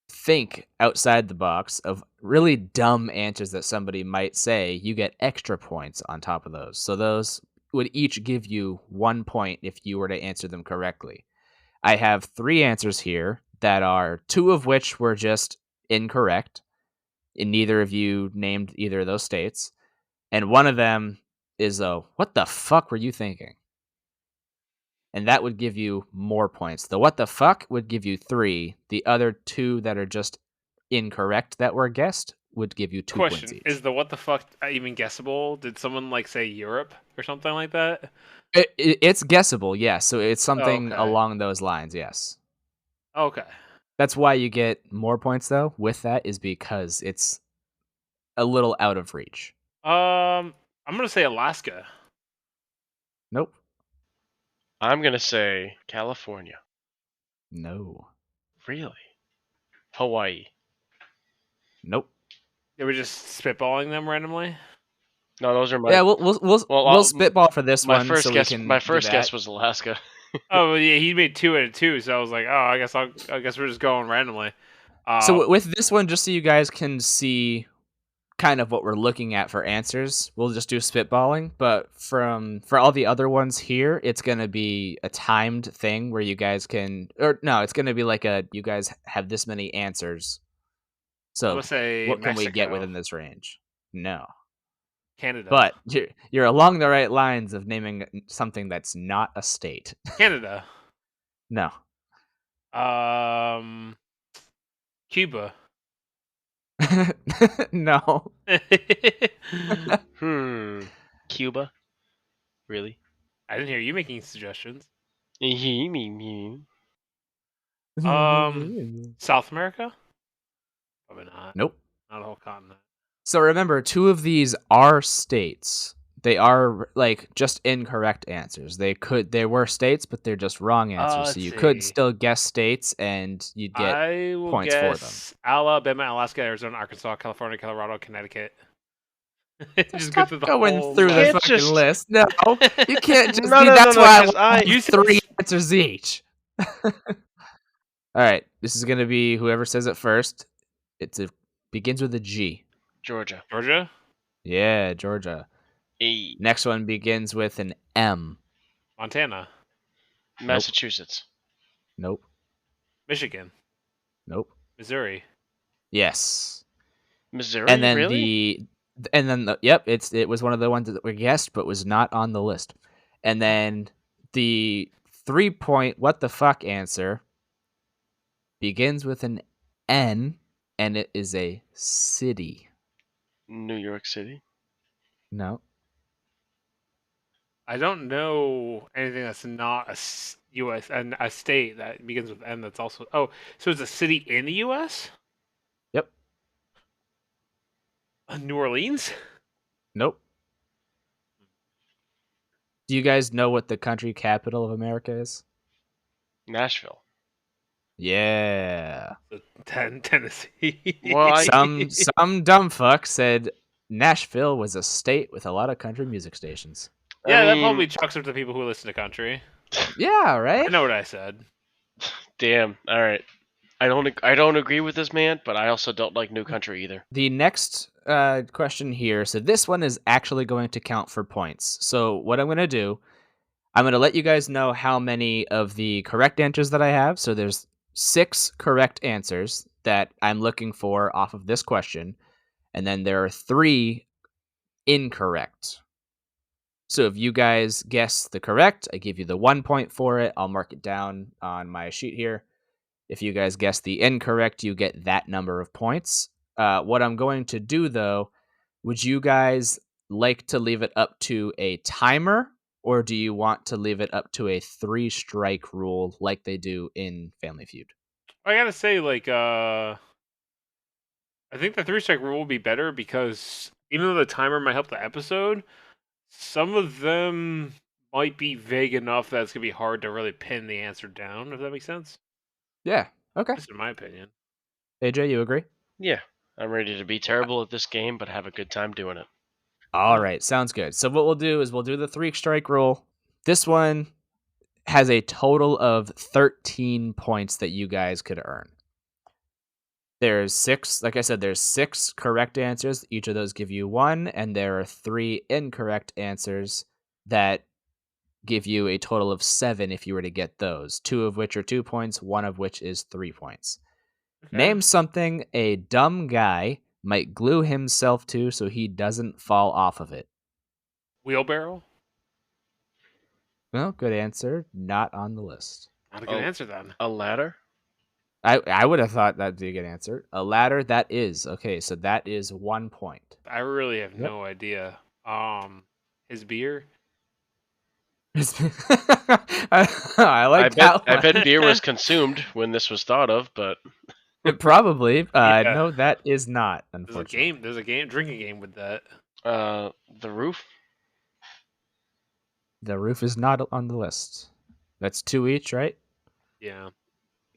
Speaker 1: think outside the box of really dumb answers that somebody might say, you get extra points on top of those. So those would each give you 1 point if you were to answer them correctly. I have 3 answers here that are 2 of which were just incorrect, and neither of you named either of those states. And one of them is what the fuck were you thinking? And that would give you more points. The what the fuck would give you 3. The other 2 that are just incorrect that were guessed would give you 2 points
Speaker 3: Question:
Speaker 1: each.
Speaker 3: Is the what the fuck even guessable? Did someone like say Europe or something like that?
Speaker 1: It's guessable, yes. So it's something
Speaker 3: Okay.
Speaker 1: along those lines, yes.
Speaker 3: Okay.
Speaker 1: That's why you get more points, though, with that, is because it's a little out of reach.
Speaker 3: I'm gonna say Alaska.
Speaker 1: Nope.
Speaker 2: I'm gonna say California.
Speaker 1: No.
Speaker 2: Really? Hawaii.
Speaker 1: Nope.
Speaker 3: They were just spitballing them randomly.
Speaker 2: No, those are my.
Speaker 1: Yeah, we'll spitball for this
Speaker 2: my
Speaker 1: one.
Speaker 2: first
Speaker 1: so
Speaker 2: guess.
Speaker 1: we can
Speaker 2: My
Speaker 1: do
Speaker 2: first
Speaker 1: that.
Speaker 2: guess was Alaska.
Speaker 3: Oh yeah, he made 2 out of 2, so I was like, oh, I guess we're just going randomly.
Speaker 1: So with this one, just so you guys can see kind of what we're looking at for answers, we'll just do spitballing. But for all the other ones here, it's gonna be a timed thing where you guys can, or no, it's gonna be like you guys have this many answers.
Speaker 3: I'm
Speaker 1: So
Speaker 3: gonna say
Speaker 1: what can we get
Speaker 3: Mexico.
Speaker 1: within this range? No.
Speaker 3: Canada.
Speaker 1: But you're along the right lines of naming something that's not a state.
Speaker 3: Canada.
Speaker 1: No.
Speaker 3: Cuba.
Speaker 1: No.
Speaker 2: Cuba. Really?
Speaker 3: I didn't hear you making suggestions.
Speaker 2: Nope.
Speaker 3: South America? Probably not.
Speaker 1: Nope.
Speaker 3: Not a whole continent.
Speaker 1: So remember, 2 of these are states. They are like just incorrect answers. They were states, but they're just wrong answers. So you could still guess states, and you'd get
Speaker 3: I will
Speaker 1: points for them.
Speaker 3: guess Alabama, Alaska, Arizona, Arkansas, California, Colorado, Connecticut. Just
Speaker 1: Stop
Speaker 3: go through the
Speaker 1: going
Speaker 3: whole
Speaker 1: through the
Speaker 3: list.
Speaker 1: fucking list. No, you can't just.
Speaker 2: No,
Speaker 1: see,
Speaker 2: no,
Speaker 1: that's
Speaker 2: no,
Speaker 1: why
Speaker 2: 'cause
Speaker 1: I want
Speaker 3: You
Speaker 1: 3 answers each. All right, this is gonna be whoever says it first. It begins with a G.
Speaker 2: Georgia.
Speaker 3: Georgia?
Speaker 1: Yeah, Georgia.
Speaker 2: E.
Speaker 1: Next one begins with an M.
Speaker 3: Montana.
Speaker 2: Massachusetts.
Speaker 1: Nope.
Speaker 3: Michigan.
Speaker 1: Nope.
Speaker 3: Missouri.
Speaker 1: Yes.
Speaker 2: Missouri.
Speaker 1: And then
Speaker 2: really?
Speaker 1: it was one of the ones that were guessed but was not on the list. And then the 3-point what the fuck answer begins with an N, and it is a city.
Speaker 2: New York City.
Speaker 1: No.
Speaker 3: I don't know anything that's not a U.S. and a state that begins with N. That's also so it's a city in the U.S.
Speaker 1: Yep.
Speaker 3: New Orleans.
Speaker 1: Nope. Do you guys know what the country capital of America is?
Speaker 2: Nashville.
Speaker 1: Yeah.
Speaker 3: So, Tennessee.
Speaker 2: Well,
Speaker 1: Some dumb fuck said Nashville was a state with a lot of country music stations.
Speaker 3: Yeah, that
Speaker 2: mean,
Speaker 3: probably chucks up to people who listen to country.
Speaker 1: Yeah,
Speaker 3: I
Speaker 1: right?
Speaker 3: know what I said.
Speaker 2: damn. All right. I don't agree with this man, but I also don't like New Country either.
Speaker 1: The next question here, so this one is actually going to count for points. So what I'm going to do, I'm going to let you guys know how many of the correct answers that I have. So there's 6 correct answers that I'm looking for off of this question, and then there are 3 incorrect. So if you guys guess the correct, I give you the 1 point for it. I'll mark it down on my sheet here. If you guys guess the incorrect, you get that number of points. What I'm going to do, though, would you guys like to leave it up to a timer, or do you want to leave it up to a 3-strike rule like they do in Family Feud?
Speaker 3: I gotta say, I think the 3-strike rule will be better because even though the timer might help the episode, some of them might be vague enough that it's gonna be hard to really pin the answer down. If that makes sense,
Speaker 1: Yeah. Okay.
Speaker 3: just in my opinion.
Speaker 1: AJ, you agree?
Speaker 2: Yeah, I'm ready to be terrible at this game, but have a good time doing it.
Speaker 1: All right. Sounds good. So what we'll do is we'll do the 3-strike rule. This one has a total of 13 points that you guys could earn. There's 6, like I said, there's 6 correct answers. Each of those give you 1, and there are 3 incorrect answers that give you a total of 7 if you were to get those. 2 of which are 2 points, 1 of which is 3 points.
Speaker 3: Okay.
Speaker 1: Name something a dumb guy might glue himself to so he doesn't fall off of it.
Speaker 3: Wheelbarrow?
Speaker 1: Well, good answer. Not on the list.
Speaker 3: Not a good
Speaker 2: Oh.
Speaker 3: answer then.
Speaker 2: A ladder?
Speaker 1: I would have thought that'd be a good answer. A ladder, that is. Okay, so that is 1 point.
Speaker 3: I really have
Speaker 1: Yep.
Speaker 3: no idea. His beer?
Speaker 1: I like that
Speaker 2: I
Speaker 1: one.
Speaker 2: bet beer was consumed when this was thought of, but
Speaker 1: Probably.
Speaker 3: Yeah.
Speaker 1: No, that is not,
Speaker 3: There's a
Speaker 1: unfortunately.
Speaker 3: drinking game with that.
Speaker 2: the roof?
Speaker 1: The roof is not on the list. That's 2 each, right?
Speaker 3: Yeah.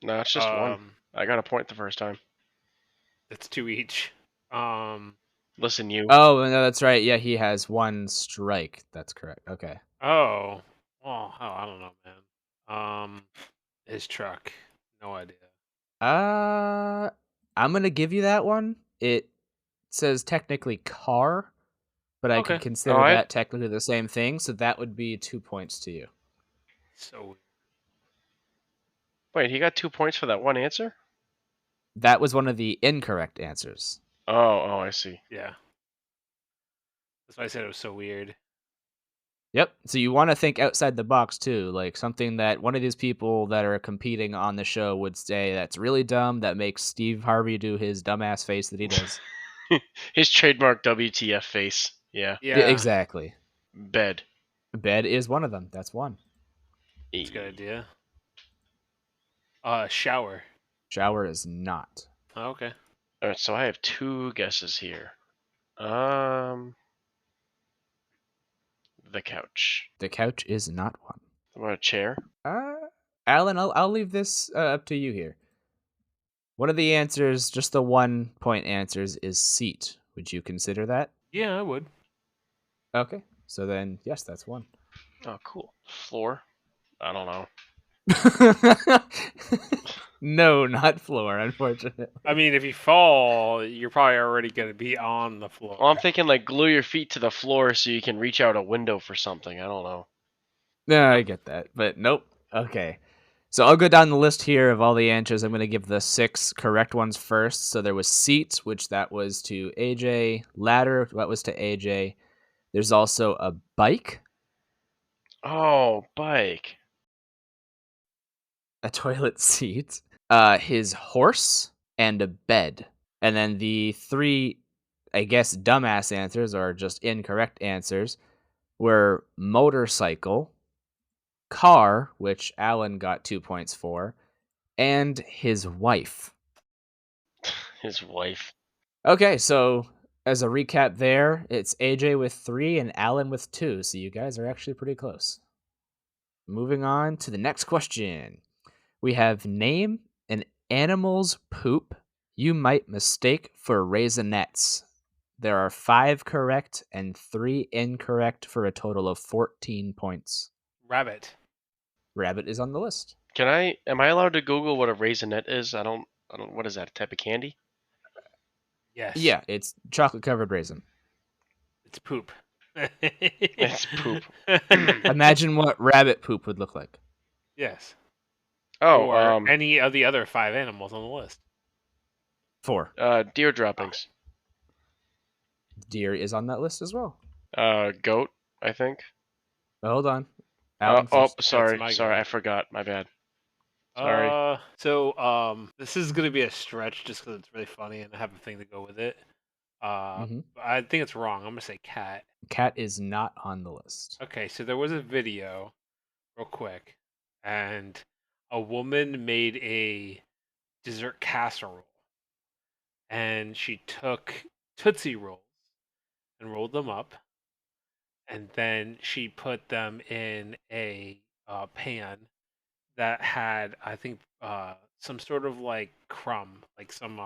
Speaker 2: No, it's just one. I got a point the first time.
Speaker 3: That's 2 each.
Speaker 2: Listen, you.
Speaker 1: Oh, no, that's right. Yeah, he has 1 strike. That's correct. Okay.
Speaker 3: Oh. I don't know, man. His truck. No idea.
Speaker 1: I'm gonna give you that one. It says technically car, but I
Speaker 3: Okay.
Speaker 1: could consider
Speaker 2: Oh,
Speaker 1: that technically the same thing, so that would be 2 points to you.
Speaker 3: So
Speaker 2: Wait, he got 2 points for that one answer?
Speaker 1: That was one of the incorrect answers.
Speaker 2: Oh, I see.
Speaker 3: yeah. That's why I said it was so weird.
Speaker 1: Yep. So you want to think outside the box too, like something that one of these people that are competing on the show would say that's really dumb that makes Steve Harvey do his dumbass face that he does.
Speaker 2: His trademark WTF face. Yeah.
Speaker 3: Yeah.
Speaker 1: Exactly.
Speaker 2: Bed.
Speaker 1: Bed is one of them. That's one.
Speaker 3: That's a good idea. Shower.
Speaker 1: Shower is not.
Speaker 3: Oh, okay.
Speaker 2: Alright, so I have 2 guesses here. The couch.
Speaker 1: The couch is not one.
Speaker 2: What about a chair?
Speaker 1: Alan, I'll leave this up to you here. One of the answers, just the 1 point answers, is seat. Would you consider that?
Speaker 3: Yeah, I would.
Speaker 1: Okay. So then, yes, that's one.
Speaker 2: Oh, cool. Floor? I don't know.
Speaker 1: No, not floor, unfortunately.
Speaker 3: I mean, if you fall, you're probably already going to be on the floor.
Speaker 2: Well, I'm thinking like glue your feet to the floor so you can reach out a window for something. I don't know.
Speaker 1: No, I get that, but nope. Okay. So I'll go down the list here of all the answers. I'm going to give the 6 correct ones first. So there was seat, which that was to AJ. Ladder, that was to AJ. There's also a bike,
Speaker 2: Oh, bike.
Speaker 1: a toilet seat, his horse, and a bed. And then the 3, I guess, dumbass answers or just incorrect answers were motorcycle, car, which Alan got 2 points for, and his wife.
Speaker 2: His wife.
Speaker 1: Okay, so as a recap there, it's AJ with 3 and Alan with 2, so you guys are actually pretty close. Moving on to the next question. We have name an animal's poop you might mistake for raisinets. There are 5 correct and 3 incorrect for a total of 14 points.
Speaker 3: Rabbit.
Speaker 1: Rabbit is on the list.
Speaker 2: Am I allowed to Google what a raisinette is? I don't, what is that, a type of candy?
Speaker 3: Yes.
Speaker 1: Yeah, it's chocolate covered raisin.
Speaker 3: It's poop.
Speaker 2: It's poop.
Speaker 1: Imagine what rabbit poop would look like.
Speaker 3: Yes.
Speaker 2: Oh,
Speaker 3: Or any of the other 5 animals on the list.
Speaker 1: 4.
Speaker 2: Deer droppings.
Speaker 1: Deer is on that list as well.
Speaker 2: Goat, I think.
Speaker 1: Hold on. Alan
Speaker 2: Oh,
Speaker 1: first.
Speaker 2: sorry,
Speaker 3: my
Speaker 2: sorry,
Speaker 3: go.
Speaker 2: I forgot. My bad. Sorry.
Speaker 3: This is gonna be a stretch just because it's really funny and I have a thing to go with it.
Speaker 1: Mhm.
Speaker 3: I think it's wrong. I'm gonna say cat.
Speaker 1: Cat is not on the list.
Speaker 3: Okay, so there was a video, real quick, and a woman made a dessert casserole, and she took Tootsie Rolls and rolled them up, and then she put them in a pan that had, I think, some sort of like crumb, like some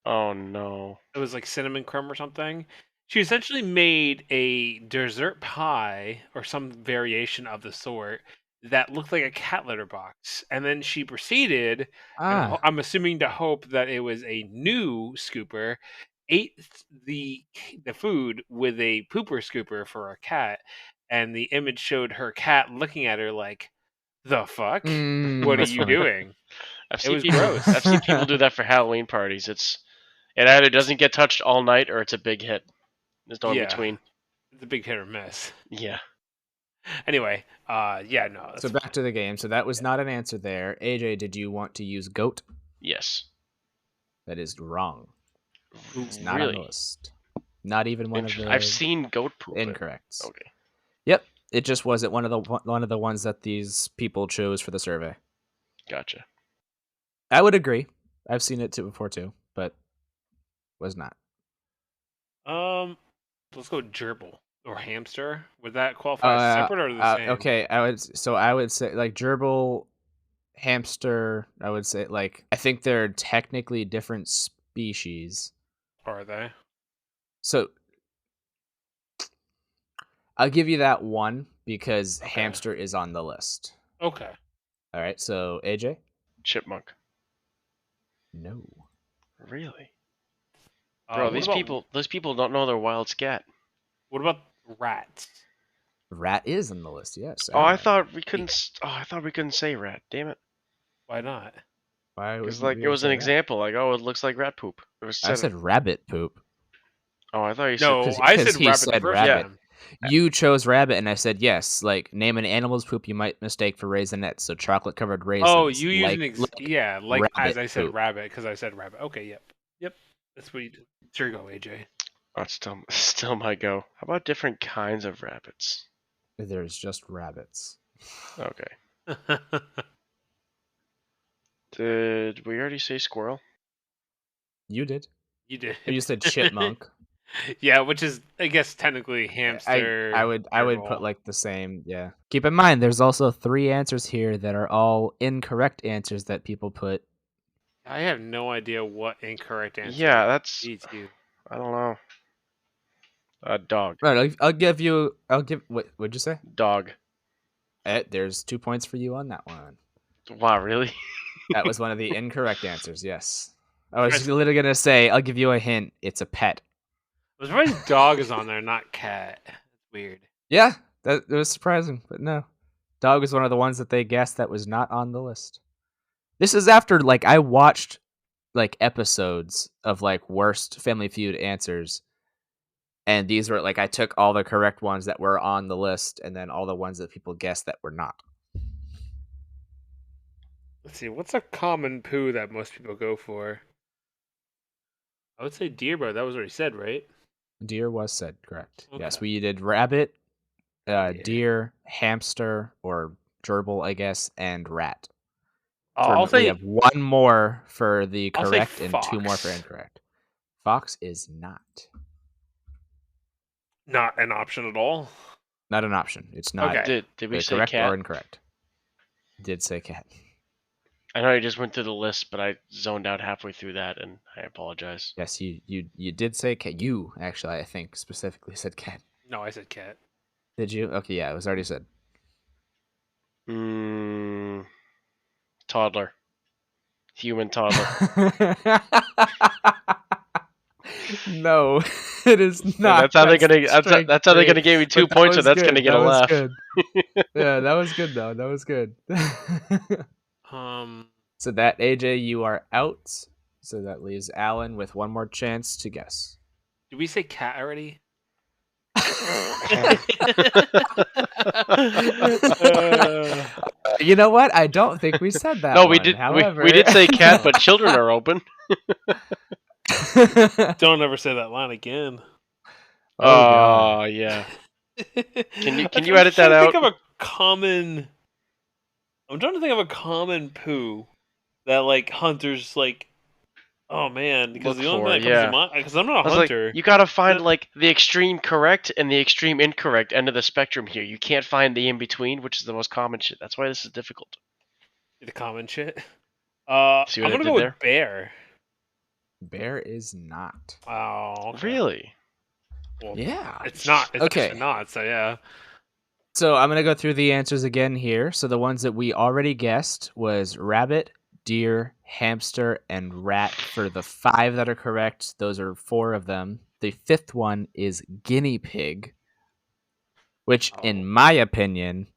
Speaker 2: Oh no.
Speaker 3: it was like cinnamon crumb or something. She essentially made a dessert pie or some variation of the sort that looked like a cat litter box. And then she proceeded, and I'm assuming to hope that it was a new scooper, ate the food with a pooper scooper for a cat. And the image showed her cat looking at her like, the fuck? What are
Speaker 1: That's
Speaker 3: you
Speaker 1: funny.
Speaker 3: doing?
Speaker 2: I've
Speaker 3: It
Speaker 2: seen
Speaker 3: was
Speaker 2: people.
Speaker 3: gross.
Speaker 2: I've seen people do that for Halloween parties. It either doesn't get touched all night or it's a big hit. There's no in
Speaker 3: Yeah.
Speaker 2: between.
Speaker 3: It's a big hit or miss.
Speaker 2: Yeah.
Speaker 3: Anyway, yeah, no.
Speaker 1: So back to the game. So that was not an answer there. AJ, did you want to use goat?
Speaker 2: Yes.
Speaker 1: That is wrong. It's not on
Speaker 2: Really?
Speaker 1: the list. Not even one of the
Speaker 2: I've seen goat poop.
Speaker 1: incorrects.
Speaker 2: Okay.
Speaker 1: Yep, it just wasn't one of the ones that these people chose for the survey.
Speaker 2: Gotcha.
Speaker 1: I would agree. I've seen it before too, but was not.
Speaker 3: Let's go gerbil or hamster. Would that qualify as separate or the same?
Speaker 1: Okay, I would say like gerbil, hamster. I would say like I think they're technically different species.
Speaker 3: Are they?
Speaker 1: So I'll give you that one because
Speaker 3: Okay.
Speaker 1: hamster is on the list.
Speaker 3: Okay.
Speaker 1: All right, so AJ?
Speaker 2: Chipmunk.
Speaker 1: No.
Speaker 2: Really? Bro,
Speaker 3: What
Speaker 2: these
Speaker 3: about,
Speaker 2: people don't know their wild scat.
Speaker 3: What about rats?
Speaker 1: Rat is on the list, yes.
Speaker 2: Oh, I
Speaker 1: Alan.
Speaker 2: thought we couldn't. Oh, I thought we couldn't say rat. Damn it.
Speaker 3: Why not?
Speaker 1: Why
Speaker 2: Because
Speaker 1: would
Speaker 2: like it was an example. Like, oh, it looks like rat poop. It was
Speaker 1: I said rabbit poop.
Speaker 2: Oh, I thought you said.
Speaker 3: No, I said
Speaker 1: he
Speaker 3: rabbit
Speaker 1: said
Speaker 3: the first
Speaker 1: rabbit.
Speaker 3: time.
Speaker 1: You chose rabbit, and I said yes. Like, name an animal's poop you might mistake for raisinets. So chocolate-covered raisins.
Speaker 3: Oh, you use
Speaker 1: like,
Speaker 3: an like as
Speaker 1: rabbit
Speaker 3: I said
Speaker 1: poop.
Speaker 3: rabbit because I said rabbit. Okay, yep. That's what you did. Sure, go AJ.
Speaker 2: Oh, it's still my go. How about different kinds of rabbits?
Speaker 1: There's just rabbits.
Speaker 2: Okay. Did we already say squirrel?
Speaker 1: You did.
Speaker 3: You did.
Speaker 1: You said chipmunk.
Speaker 3: Yeah, which is I guess technically hamster.
Speaker 1: I would
Speaker 3: gerbil.
Speaker 1: put like the same. Yeah. Keep in mind, there's also 3 answers here that are all incorrect answers that people put.
Speaker 3: I have no idea what incorrect answer.
Speaker 2: Yeah, that's.
Speaker 3: leads you.
Speaker 2: I don't know. Dog.
Speaker 1: Right, I'll give you. What'd you say?
Speaker 2: Dog.
Speaker 1: There's 2 points for you on that one.
Speaker 2: Wow, really?
Speaker 1: That was one of the incorrect answers. Yes. I was literally gonna say. I'll give you a hint. It's a pet.
Speaker 3: I was surprised dog is on there, not cat. That's weird.
Speaker 1: Yeah, that was surprising, but no. Dog was one of the ones that they guessed that was not on the list. This is after like I watched like episodes of like worst Family Feud answers, and these were like I took all the correct ones that were on the list, and then all the ones that people guessed that were not.
Speaker 3: Let's see, what's a common poo that most people go for? I would say deer, but that was already said, right?
Speaker 1: Deer was said correct.
Speaker 3: Okay.
Speaker 1: Yes, we did rabbit, deer, hamster, or gerbil, I guess, and rat.
Speaker 3: I'll say
Speaker 1: we have 1 more for the
Speaker 3: I'll say
Speaker 1: correct and 2 more for
Speaker 3: fox.
Speaker 1: incorrect. Fox is not
Speaker 3: Not an option at all.
Speaker 1: an option. It's not
Speaker 3: Okay.
Speaker 2: Did we say
Speaker 1: correct
Speaker 2: cat?
Speaker 1: or incorrect. Did say cat.
Speaker 2: I know I just went through the list, but I zoned out halfway through that, and I apologize.
Speaker 1: Yes, you did say cat. You actually, I think, specifically said cat.
Speaker 3: No, I said cat.
Speaker 1: Did you? Okay, yeah, it was already said.
Speaker 2: Toddler. Human toddler.
Speaker 1: No, it is
Speaker 2: And
Speaker 1: not.
Speaker 2: that's how they're gonna. That's how they're
Speaker 1: three,
Speaker 2: gonna give me
Speaker 1: but
Speaker 2: 2 points, and
Speaker 1: was
Speaker 2: that's gonna
Speaker 1: good.
Speaker 2: get
Speaker 1: That
Speaker 2: a
Speaker 1: was
Speaker 2: laugh.
Speaker 1: good. Yeah, that was good though. That was good. So that AJ, you are out. So that leaves Alan with one more chance to guess.
Speaker 3: Did we say cat already?
Speaker 1: You know what? I don't think we said that.
Speaker 2: No,
Speaker 1: one.
Speaker 2: we did.
Speaker 1: However,
Speaker 2: We did say cat, but children are open.
Speaker 3: Don't ever say that line again.
Speaker 1: Oh god.
Speaker 2: Yeah. Can you
Speaker 3: I'm
Speaker 2: edit that
Speaker 3: trying to
Speaker 2: out?
Speaker 3: think of a common. I'm trying to think of a common poo that like hunters like. Oh man, because
Speaker 2: Look
Speaker 3: the only
Speaker 2: for
Speaker 3: one that comes to
Speaker 2: yeah.
Speaker 3: mind, because I'm not a
Speaker 2: I was like,
Speaker 3: hunter.
Speaker 2: you gotta find like the extreme correct and the extreme incorrect end of the spectrum here. You can't find the in between, which is the most common shit. That's why this is difficult.
Speaker 3: The common shit.
Speaker 2: See
Speaker 3: I'm
Speaker 2: what I
Speaker 3: gonna
Speaker 2: did
Speaker 3: go
Speaker 2: there?
Speaker 3: with bear.
Speaker 1: Bear is not.
Speaker 3: Oh, okay.
Speaker 2: Really?
Speaker 3: Well,
Speaker 1: Yeah.
Speaker 3: it's not. It's
Speaker 1: Okay.
Speaker 3: actually not. So yeah.
Speaker 1: So I'm gonna go through the answers again here. So the ones that we already guessed was rabbit, deer, hamster, and rat. For the 5 that are correct, those are 4 of them. The 5th one is guinea pig, which, in my opinion,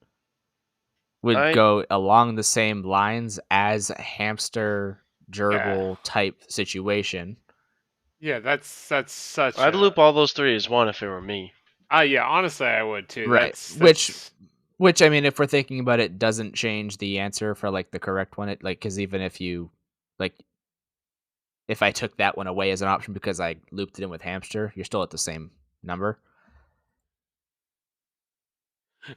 Speaker 1: would go along the same lines as a hamster gerbil type situation.
Speaker 3: Yeah, that's such.
Speaker 2: I'd loop all those 3 as one if it were me.
Speaker 3: Yeah, honestly, I would too.
Speaker 1: Right. Which I mean, if we're thinking about it, doesn't change the answer for like the correct one. It like because even if you like, if I took that one away as an option because I looped it in with hamster, you're still at the same number.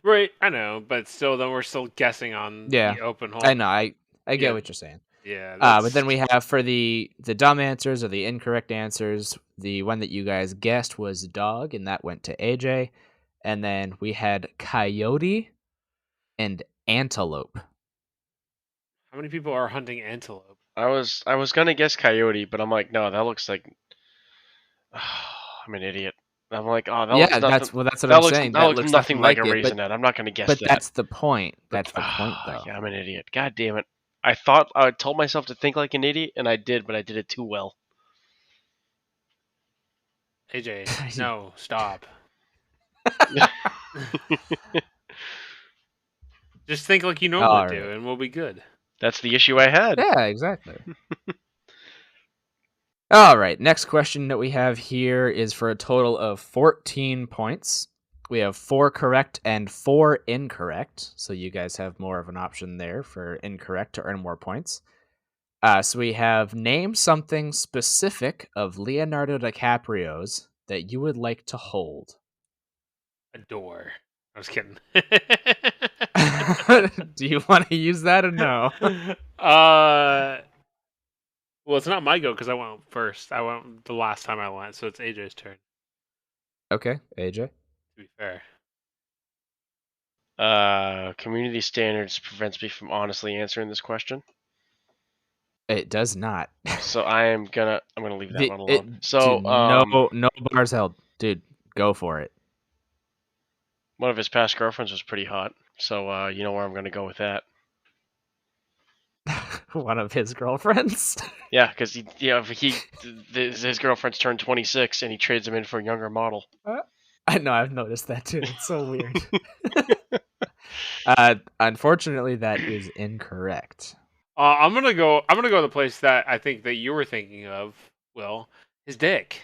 Speaker 3: Right, I know, but still, then we're still guessing on
Speaker 1: Yeah,
Speaker 3: the open hole.
Speaker 1: I know. I get
Speaker 3: Yeah.
Speaker 1: what you're saying.
Speaker 3: Yeah,
Speaker 1: But then we have for the dumb answers or the incorrect answers, the one that you guys guessed was dog, and that went to AJ. And then we had coyote and antelope.
Speaker 3: How many people are hunting antelope?
Speaker 2: I was gonna guess coyote, but I'm like, no, that looks like I'm an idiot. I'm like, oh, that looks nothing.
Speaker 1: That's what I'm saying.
Speaker 2: That looks nothing like a
Speaker 1: it,
Speaker 2: raisinette. I'm not gonna guess
Speaker 1: but
Speaker 2: that.
Speaker 1: that's the point. That's the point, though.
Speaker 2: Yeah, I'm an idiot. God damn it! I told myself to think like an idiot, and I did, but I did it too well.
Speaker 3: AJ, no, stop. Just think like you normally do, and we'll be good.
Speaker 2: That's the issue I had.
Speaker 1: Yeah, exactly. All right, next question that we have here is for a total of 14 points. We have 4 correct and 4 incorrect, so you guys have more of an option there for incorrect to earn more points. So we have name something specific of Leonardo DiCaprio's that you would like to hold.
Speaker 3: A door. I was kidding.
Speaker 1: Do you want to use that or no?
Speaker 3: Well, it's not my go because I went first. I went the last time I went, so it's AJ's turn.
Speaker 1: Okay, AJ.
Speaker 3: To be fair.
Speaker 2: Community standards prevents me from honestly answering this question.
Speaker 1: It does not.
Speaker 2: So I'm gonna leave that one alone. So
Speaker 1: no bars held, dude. Go for it.
Speaker 2: One of his past girlfriends was pretty hot, so you know where I'm gonna go with that.
Speaker 1: One of his girlfriends.
Speaker 2: Yeah, because his girlfriend's turned 26 and he trades them in for a younger model.
Speaker 1: I know, I've noticed that too. It's so weird. Unfortunately, that is incorrect.
Speaker 3: I'm gonna go to the place that I think that you were thinking of. Will, his dick.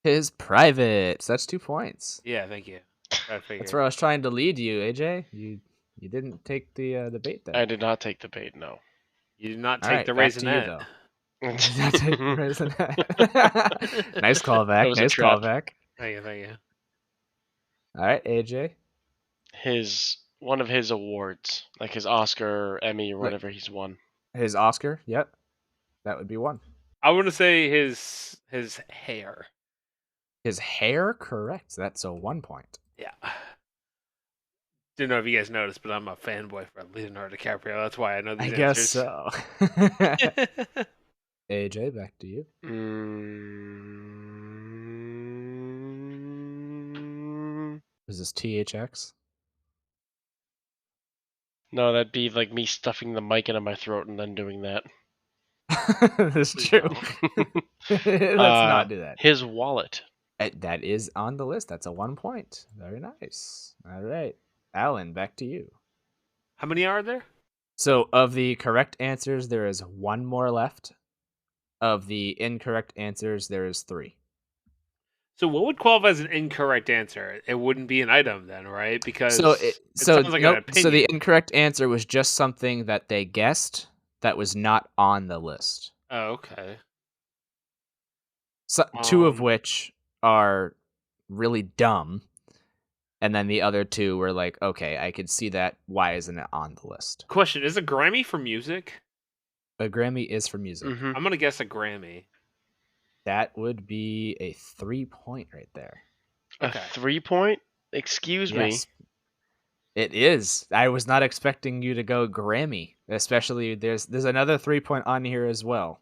Speaker 1: His private. So that's 2 points.
Speaker 3: Yeah, thank you.
Speaker 1: That's where I was trying to lead you, AJ. You didn't take the bait there.
Speaker 2: I did not take the bait. No.
Speaker 3: You did not take the raisinette.
Speaker 1: Nice callback. Nice callback.
Speaker 3: Thank you.
Speaker 1: All right, AJ.
Speaker 2: One of his awards, like his Oscar, or Emmy, or whatever he's won.
Speaker 1: His Oscar. Yep, that would be one.
Speaker 3: I want to say his hair.
Speaker 1: His hair, correct. That's a 1 point.
Speaker 3: Yeah. Didn't know if you guys noticed, but I'm a fanboy for Leonardo DiCaprio. That's why I know
Speaker 1: I
Speaker 3: these
Speaker 1: guess
Speaker 3: answers.
Speaker 1: so. AJ, back to you. Is this THX?
Speaker 2: No, that'd be like me stuffing the mic into my throat and then doing that.
Speaker 1: That's true. Let's not do that.
Speaker 2: His wallet.
Speaker 1: That is on the list. That's a 1 point. Very nice. All right. Alan, back to you.
Speaker 3: How many are there?
Speaker 1: So, of the correct answers, there is one more left. Of the incorrect answers, there is 3.
Speaker 3: So what would qualify as an incorrect answer? It wouldn't be an item then, right? Because
Speaker 1: So,
Speaker 3: it sounds like an
Speaker 1: nope.
Speaker 3: opinion.
Speaker 1: So the incorrect answer was just something that they guessed that was not on the list.
Speaker 3: Oh, okay.
Speaker 1: So, 2 of which are really dumb, and then the other 2 were like, okay, I could see that. Why isn't it on the list?
Speaker 3: Question: is a Grammy for music?
Speaker 1: A Grammy is for music.
Speaker 2: Mm-hmm.
Speaker 3: I'm gonna guess a Grammy.
Speaker 1: That would be a 3-point right there.
Speaker 3: Okay.
Speaker 2: A 3-point? Excuse me.
Speaker 1: It is. I was not expecting you to go Grammy. Especially there's another 3-point on here as well.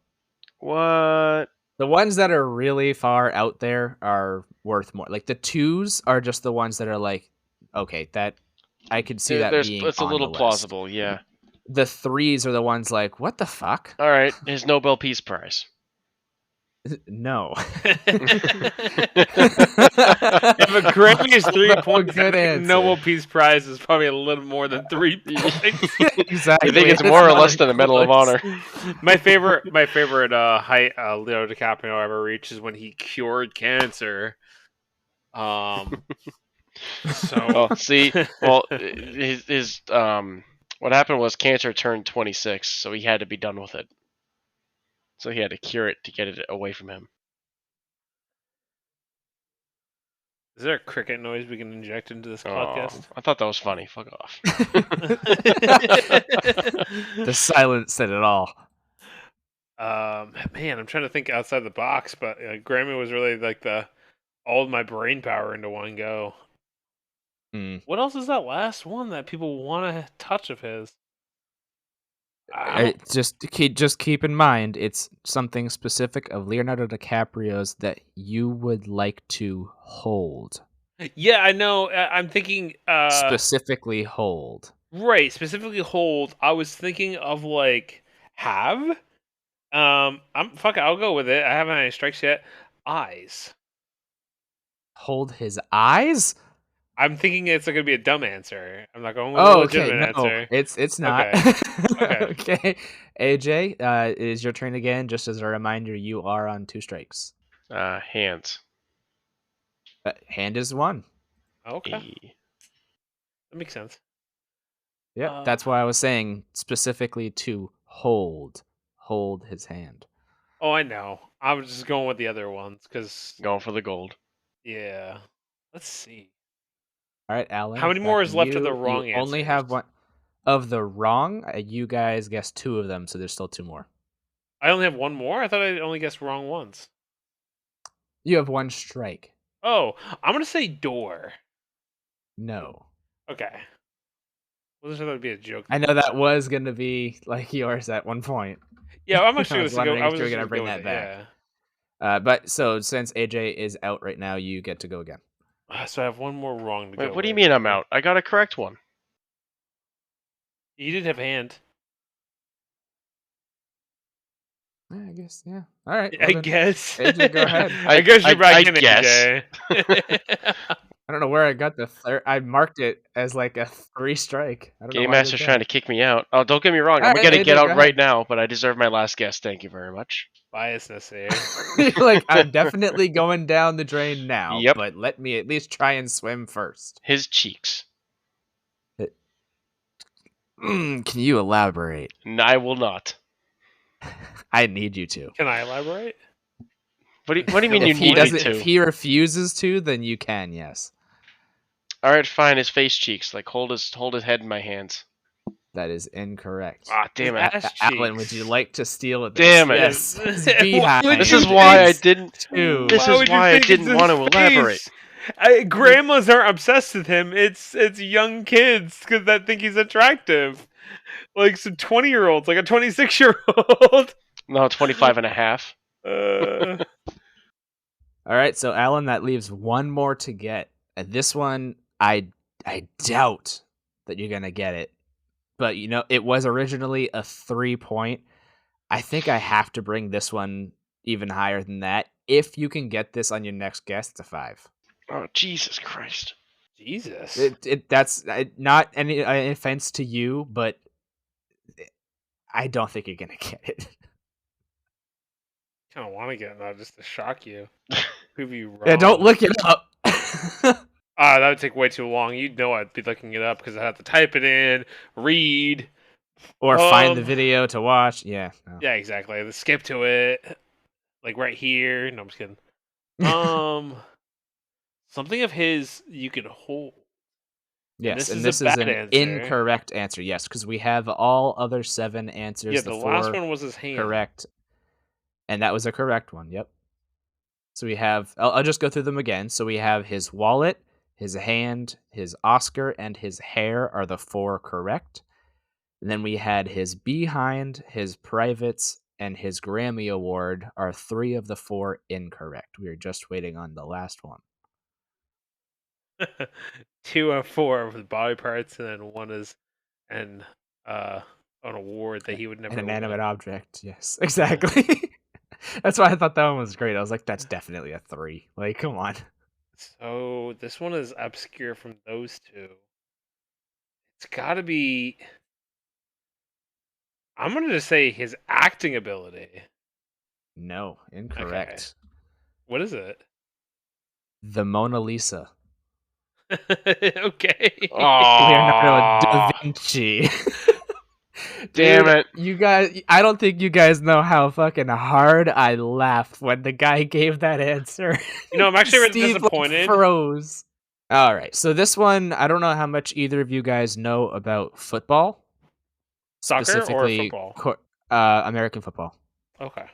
Speaker 2: What?
Speaker 1: The ones that are really far out there are worth more. Like the 2s are just the ones that are like, okay, that I could see that being
Speaker 2: it's a
Speaker 1: on
Speaker 2: little
Speaker 1: the list.
Speaker 2: plausible, yeah.
Speaker 1: The 3s are the ones like, what the fuck?
Speaker 2: All right, his Nobel Peace Prize.
Speaker 1: No.
Speaker 3: If a Grammy is 3 points,
Speaker 1: Good answer.
Speaker 3: Nobel Peace Prize is probably a little more than 3 points.
Speaker 1: Exactly.
Speaker 2: I think it's more or less than a Medal of Honor.
Speaker 3: My favorite height Leo DiCaprio ever reached is when he cured cancer. So
Speaker 2: Well, see, his what happened was cancer turned 26, so he had to be done with it. So he had to cure it to get it away from him.
Speaker 3: is there a cricket noise we can inject into this podcast?
Speaker 2: I thought that was funny. Fuck off.
Speaker 1: The silence said it all.
Speaker 3: Man, I'm trying to think outside the box, but Grammy was really like all of my brain power into one go. What else is that last one that people want to touch of his?
Speaker 1: Just keep in mind, it's something specific of Leonardo DiCaprio's that you would like to hold.
Speaker 3: Yeah, I know. I'm thinking
Speaker 1: specifically hold.
Speaker 3: Right, specifically hold. I was thinking of like have. I'll go with it. I haven't had any strikes yet. Eyes.
Speaker 1: Hold his eyes?
Speaker 3: I'm thinking it's going to be a dumb answer. I'm not going with a legitimate answer.
Speaker 1: It's not.
Speaker 3: Okay.
Speaker 1: Okay. AJ, it is your turn again. Just as a reminder, you are on 2 strikes.
Speaker 2: Hands.
Speaker 1: Hand is 1.
Speaker 3: Okay. That makes sense.
Speaker 1: Yeah, that's why I was saying specifically to hold his hand.
Speaker 3: Oh, I know. I was just going with the other ones because
Speaker 2: going for the gold.
Speaker 3: Yeah. Let's see.
Speaker 1: All right, Alan.
Speaker 3: How many more is left of the wrong
Speaker 1: answers? Only have one of the wrong. You guys guessed 2 of them, so there's still 2 more.
Speaker 3: I only have one more. I thought I only guessed wrong once.
Speaker 1: You have 1 strike.
Speaker 3: Oh, I'm gonna say door.
Speaker 1: No.
Speaker 3: Okay. Well, this would be a joke.
Speaker 1: I know that was gonna be like yours at one point.
Speaker 3: Yeah, I'm actually
Speaker 1: I was
Speaker 3: gonna
Speaker 1: wondering
Speaker 3: go.
Speaker 1: if you were gonna bring that back.
Speaker 3: Yeah.
Speaker 1: But so since AJ is out right now, you get to go again.
Speaker 3: So I have one more wrong to go.
Speaker 2: What do you mean I'm out? I got a correct one.
Speaker 3: You did have hand.
Speaker 1: Yeah, I guess. Yeah. All right.
Speaker 3: I guess.
Speaker 1: AJ, go ahead.
Speaker 3: I guess you're back in,
Speaker 2: guess.
Speaker 3: AJ.
Speaker 1: I don't know where I got the third. I marked it as like a 3 strike. I don't
Speaker 2: Game
Speaker 1: know why I
Speaker 2: Master's
Speaker 1: did
Speaker 2: trying to kick me out. Oh, don't get me wrong. I'm
Speaker 1: right,
Speaker 2: gonna
Speaker 1: AJ,
Speaker 2: get out
Speaker 1: go
Speaker 2: right
Speaker 1: ahead.
Speaker 2: now, but I deserve my last guess. Thank you very much.
Speaker 3: Biasness here.
Speaker 1: Like, I'm definitely going down the drain now.
Speaker 2: Yep.
Speaker 1: But let me at least try and swim first.
Speaker 2: His cheeks.
Speaker 1: Can you elaborate?
Speaker 2: No, I will not.
Speaker 1: I need you to.
Speaker 3: Can I elaborate?
Speaker 2: What do you mean you
Speaker 1: If he
Speaker 2: need me
Speaker 1: doesn't,
Speaker 2: to?
Speaker 1: if he refuses to, then you can. Yes.
Speaker 2: All right, fine. His face cheeks. Like hold his head in my hands.
Speaker 1: That is incorrect.
Speaker 2: Ah, damn it.
Speaker 3: Ass
Speaker 1: Alan,
Speaker 3: cheeks.
Speaker 1: would you like to steal it?
Speaker 2: Damn it.
Speaker 1: Yes.
Speaker 3: Yes.
Speaker 1: It's behind.
Speaker 2: This is why I didn't.
Speaker 1: Two.
Speaker 2: This
Speaker 3: Why
Speaker 2: is
Speaker 3: would you
Speaker 2: why I
Speaker 3: think it's
Speaker 2: didn't
Speaker 3: his
Speaker 2: want to elaborate.
Speaker 3: face? Grandmas aren't obsessed with him. It's young kids because that think he's attractive, like some 20-year-olds, like a 26-year-old.
Speaker 2: No, 25 and a half.
Speaker 3: Uh,
Speaker 1: All right, so Alan, that leaves one more to get. And this one, I doubt that you're gonna get it. But it was originally a 3-point. I think I have to bring this one even higher than that. If you can get this on your next guess, it's a 5.
Speaker 2: Oh, Jesus Christ.
Speaker 3: Jesus.
Speaker 1: That's not any offense to you, but I don't think you're gonna get it.
Speaker 3: Kind of want to get it now just to shock you. Prove you wrong.
Speaker 1: Yeah, don't look it up.
Speaker 3: That would take way too long. You'd know I'd be looking it up because I have to type it in, read,
Speaker 1: or find the video to watch. Yeah. No.
Speaker 3: Yeah, exactly. Let's skip to it, like right here. No, I'm just kidding. Something of his you could hold.
Speaker 1: Yes,
Speaker 3: and
Speaker 1: this
Speaker 3: is
Speaker 1: is
Speaker 3: a bad
Speaker 1: an
Speaker 3: answer.
Speaker 1: incorrect answer. Yes, because we have all other 7 answers.
Speaker 3: Yeah, the last one was his hand.
Speaker 1: Correct, and that was a correct one. Yep. So we have. I'll just go through them again. So we have his wallet, his hand, his Oscar, and his hair are the 4 correct. And then we had his behind, his privates, and his Grammy Award are 3 of the 4 incorrect. We are just waiting on the last one.
Speaker 3: 2 of 4 with body parts, and then one is an award that he would never.
Speaker 1: An inanimate
Speaker 3: win.
Speaker 1: object. Yes, exactly. That's why I thought that one was great. I was like, that's definitely a 3. Like, come on.
Speaker 3: So this one is obscure from those 2. It's got to be. I'm gonna just say his acting ability.
Speaker 1: No, incorrect.
Speaker 3: Okay. What is it?
Speaker 1: The Mona Lisa.
Speaker 3: Okay.
Speaker 1: Leonardo da Vinci.
Speaker 2: Damn it.
Speaker 1: You guys, I don't think you guys know how fucking hard I laughed when the guy gave that answer.
Speaker 3: I'm actually really
Speaker 1: Steve
Speaker 3: disappointed.
Speaker 1: Froze. All right, so this one, I don't know how much either of you guys know about football.
Speaker 3: Soccer or football?
Speaker 1: American football.
Speaker 3: Okay.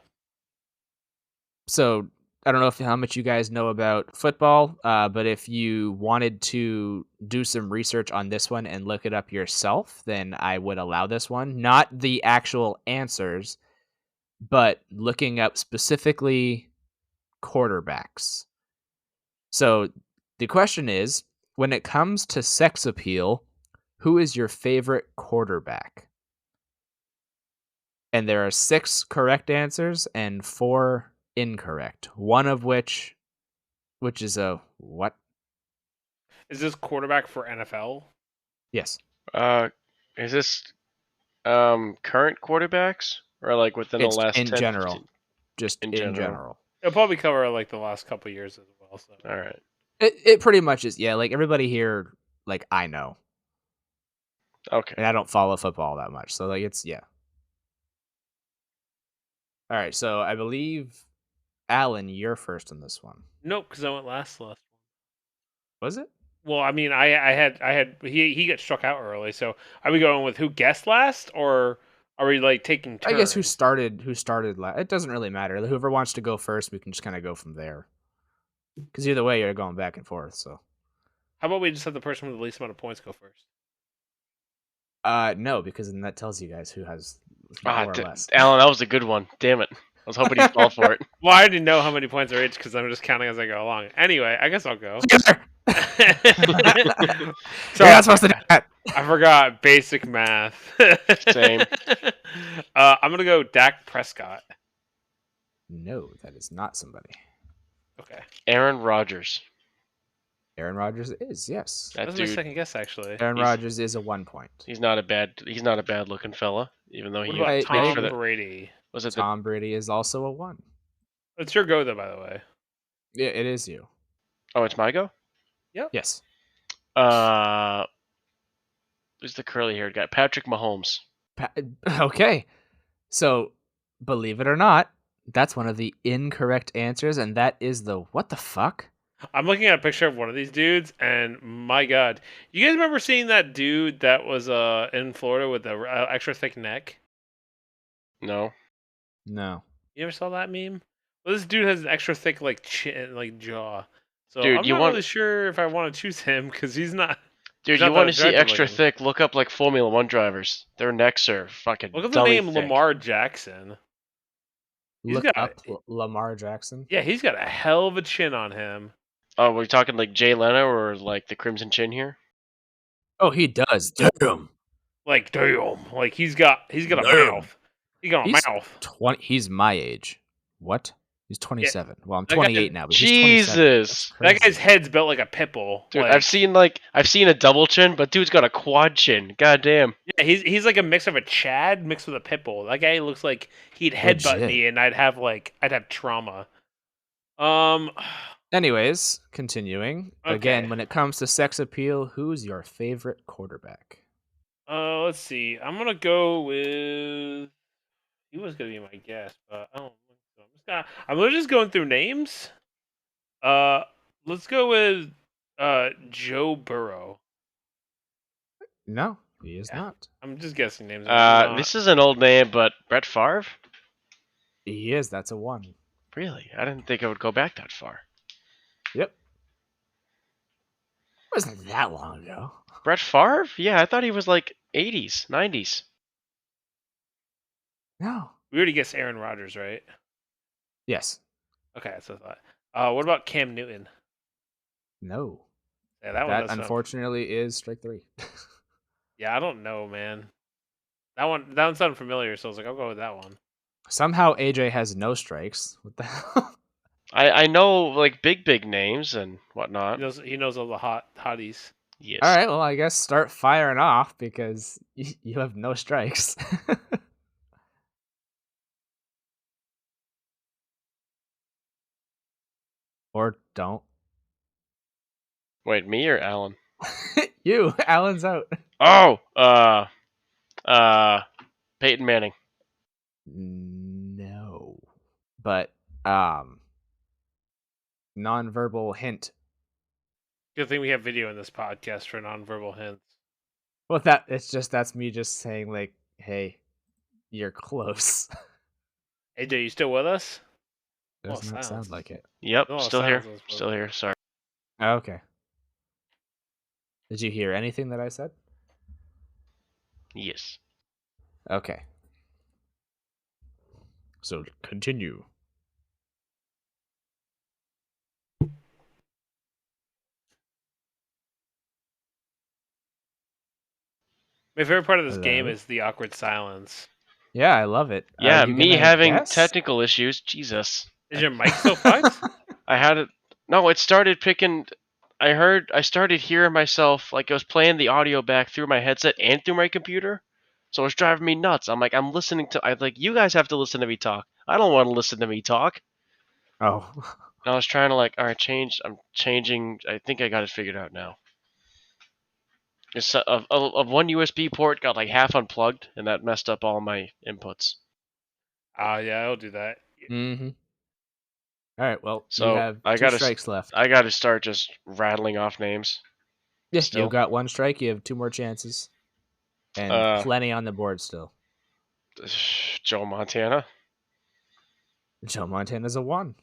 Speaker 1: So I don't know how much you guys know about football, but if you wanted to do some research on this one and look it up yourself, then I would allow this one. Not the actual answers, but looking up specifically quarterbacks. So the question is, when it comes to sex appeal, who is your favorite quarterback? And there are 6 correct answers and 4 incorrect. One of which is a what?
Speaker 3: Is this quarterback for NFL?
Speaker 1: Yes.
Speaker 2: Is this current quarterbacks or like within the last
Speaker 1: in
Speaker 2: 10,
Speaker 1: general?
Speaker 2: 15?
Speaker 1: Just in general.
Speaker 3: It'll probably cover like the last couple years as well. So.
Speaker 2: All right.
Speaker 1: It pretty much is. Yeah, like everybody here, like I know.
Speaker 2: Okay.
Speaker 1: And I don't follow football that much, so like it's yeah. All right, so I believe Alan, you're first in this one.
Speaker 3: Nope, because I went last one.
Speaker 1: Was it?
Speaker 3: Well, I mean, I had he got struck out early, so are we going with who guessed last, or are we like taking turns?
Speaker 1: I guess who started last. It doesn't really matter. Whoever wants to go first, we can just kind of go from there. Because either way, you're going back and forth. So
Speaker 3: how about we just have the person with the least amount of points go first?
Speaker 1: No, because then that tells you guys who has more or less.
Speaker 2: Alan, that was a good one. Damn it. I was hoping you'd fall for it.
Speaker 3: Well, I didn't know how many points are each because I'm just counting as I go along. Anyway, I guess I'll go.
Speaker 1: So you're not supposed to do that.
Speaker 3: I forgot basic math.
Speaker 2: Same.
Speaker 3: I'm gonna go Dak Prescott.
Speaker 1: No, that is not somebody.
Speaker 3: Okay.
Speaker 2: Aaron Rodgers.
Speaker 1: Aaron Rodgers is, yes.
Speaker 2: That
Speaker 3: That's
Speaker 2: dude,
Speaker 3: my second guess, actually.
Speaker 1: Aaron Rodgers is a 1 point.
Speaker 2: He's not a bad looking fella, even though he
Speaker 3: What about
Speaker 2: played
Speaker 3: Tom
Speaker 2: for the.
Speaker 3: Brady?
Speaker 2: Was it
Speaker 1: Tom Brady is also a 1.
Speaker 3: It's your go, though, by the way.
Speaker 1: Yeah, it is you.
Speaker 2: Oh, it's my go?
Speaker 3: Yep.
Speaker 1: Yes.
Speaker 2: Who's the curly-haired guy? Patrick Mahomes.
Speaker 1: Okay. So, believe it or not, that's one of the incorrect answers, and that is the what the fuck?
Speaker 3: I'm looking at a picture of one of these dudes, and my god. You guys remember seeing that dude that was in Florida with the extra thick neck?
Speaker 2: No.
Speaker 1: No.
Speaker 3: You ever saw that meme? Well, this dude has an extra thick, like, chin, like, jaw. So
Speaker 2: Dude,
Speaker 3: I'm not really sure if I want to choose him because he's not.
Speaker 2: Dude,
Speaker 3: not
Speaker 2: you want
Speaker 3: that
Speaker 2: to see
Speaker 3: attractive
Speaker 2: extra
Speaker 3: looking.
Speaker 2: thick? Look up like Formula One drivers. Their necks are fucking
Speaker 3: Look at the
Speaker 2: dummy
Speaker 3: name
Speaker 2: thick.
Speaker 3: Lamar Jackson.
Speaker 1: Look up Lamar Jackson.
Speaker 3: Yeah, he's got a hell of a chin on him.
Speaker 2: Oh, we're talking like Jay Leno or like the Crimson Chin here?
Speaker 1: Oh, he does. Damn.
Speaker 3: Like damn, like he's got a
Speaker 1: Damn.
Speaker 3: mouth. He got a
Speaker 1: He's
Speaker 3: mouth.
Speaker 1: 20. He's my age. What? He's 27. Well, I'm
Speaker 3: that guy-
Speaker 1: 28 now, but he's 27. That's
Speaker 2: Jesus!
Speaker 1: crazy.
Speaker 3: That guy's head's built like a pit bull.
Speaker 2: Dude,
Speaker 3: like,
Speaker 2: I've seen a double chin, but dude's got a quad chin. God damn.
Speaker 3: Yeah, he's like a mix of a Chad mixed with a pit bull. That guy looks like he'd headbutt
Speaker 1: Legit.
Speaker 3: me, and I'd have trauma.
Speaker 1: Anyways, continuing.
Speaker 3: Okay.
Speaker 1: Again, when it comes to sex appeal, who's your favorite quarterback?
Speaker 3: Let's see. I'm gonna go with. He was gonna be my guess, but I don't think so. I'm just going through names. Let's go with Joe Burrow.
Speaker 1: No, he is not.
Speaker 3: I'm just guessing names.
Speaker 2: This is an old name, but Brett Favre?
Speaker 1: He is. That's a 1.
Speaker 2: Really? I didn't think I would go back that far.
Speaker 1: Yep. It wasn't that long ago.
Speaker 2: Brett Favre? Yeah, I thought he was like 80s, 90s.
Speaker 1: No.
Speaker 3: We already guessed Aaron Rodgers, right?
Speaker 1: Yes.
Speaker 3: Okay, that's what I thought. What about Cam Newton?
Speaker 1: No.
Speaker 3: Yeah,
Speaker 1: that unfortunately is strike 3.
Speaker 3: Yeah, I don't know, man. That one sounded familiar, so I was like, I'll go with that one.
Speaker 1: Somehow AJ has no strikes. What the hell?
Speaker 2: I know like big names and whatnot.
Speaker 3: He knows all the hotties.
Speaker 2: Yes.
Speaker 1: All right, well, I guess start firing off because you have no strikes. Or don't.
Speaker 2: Wait, me or Alan?
Speaker 1: You, Alan's out.
Speaker 2: Oh, Peyton Manning.
Speaker 1: No. But nonverbal hint.
Speaker 3: Good thing we have video in this podcast for nonverbal hints.
Speaker 1: Well, that's me just saying like, hey, you're close.
Speaker 3: AJ, you still with us?
Speaker 1: Does not sound like it.
Speaker 2: Yep,
Speaker 3: Oh,
Speaker 2: still here.
Speaker 3: silence was
Speaker 2: Still here. Sorry.
Speaker 1: Oh, okay. Did you hear anything that I said?
Speaker 2: Yes.
Speaker 1: Okay. So continue.
Speaker 3: My favorite part of this game
Speaker 1: Hello?
Speaker 3: is the awkward silence.
Speaker 1: Yeah, I love it.
Speaker 2: Yeah,
Speaker 1: You
Speaker 2: me
Speaker 1: gonna
Speaker 2: having
Speaker 1: guess?
Speaker 2: technical issues. Jesus.
Speaker 3: Is your mic still fucked?
Speaker 2: I had it. No, it started picking. I started hearing myself like I was playing the audio back through my headset and through my computer. So it's driving me nuts. I'm listening to. I like you guys have to listen to me talk. I don't want to listen to me talk.
Speaker 1: Oh.
Speaker 2: And I was trying to all right, change. I'm changing. I think I got it figured out now. It's of one USB port got like half unplugged, and that messed up all my inputs.
Speaker 3: Yeah, I'll do that.
Speaker 1: Mm-hmm. All right. Well,
Speaker 2: So
Speaker 1: you have
Speaker 2: I
Speaker 1: 2
Speaker 2: gotta
Speaker 1: strikes left.
Speaker 2: I got to start just rattling off names.
Speaker 1: Yeah,
Speaker 2: still.
Speaker 1: you've got 1 strike. You have 2 more chances, and plenty on the board still.
Speaker 2: Joe Montana.
Speaker 1: Joe Montana's a 1.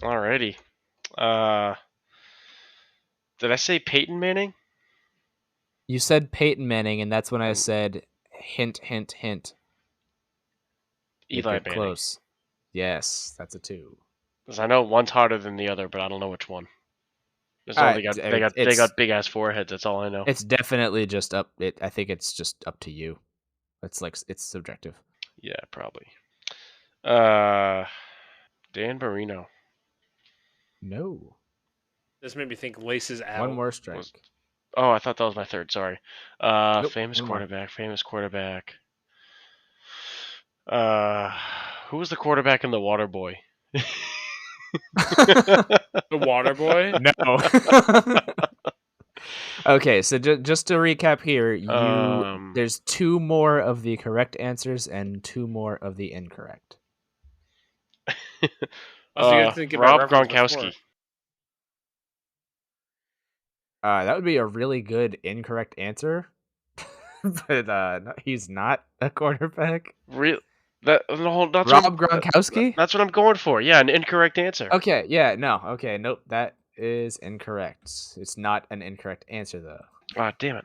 Speaker 2: Alrighty. Did I say Peyton Manning?
Speaker 1: You said Peyton Manning, and that's when I said hint, hint, hint.
Speaker 2: Eli
Speaker 1: Make it
Speaker 2: Manning.
Speaker 1: close. Yes, that's a 2.
Speaker 2: Because I know one's harder than the other, but I don't know which one. They got big ass foreheads. That's all I know.
Speaker 1: It's definitely just up. I think it's just up to you. It's subjective.
Speaker 2: Yeah, probably. Dan Marino.
Speaker 1: No.
Speaker 3: This made me think laces out.
Speaker 1: 1 more strike.
Speaker 2: Oh, I thought that was my third. Sorry.
Speaker 1: Nope,
Speaker 2: Famous
Speaker 1: one more.
Speaker 2: quarterback. Famous quarterback. Who was the quarterback in The Water Boy?
Speaker 3: The Water Boy?
Speaker 1: No. Okay, so just to recap here, there's 2 more of the correct answers and 2 more of the incorrect.
Speaker 2: Rob Gronkowski.
Speaker 1: That would be a really good incorrect answer, but no, he's not a quarterback.
Speaker 2: Real? That's
Speaker 1: Rob
Speaker 2: what
Speaker 1: Gronkowski?
Speaker 2: that's what I'm going for. Yeah, an incorrect answer.
Speaker 1: Okay, yeah, no, okay, nope, that is incorrect. It's not an incorrect answer, though.
Speaker 2: Ah, damn it.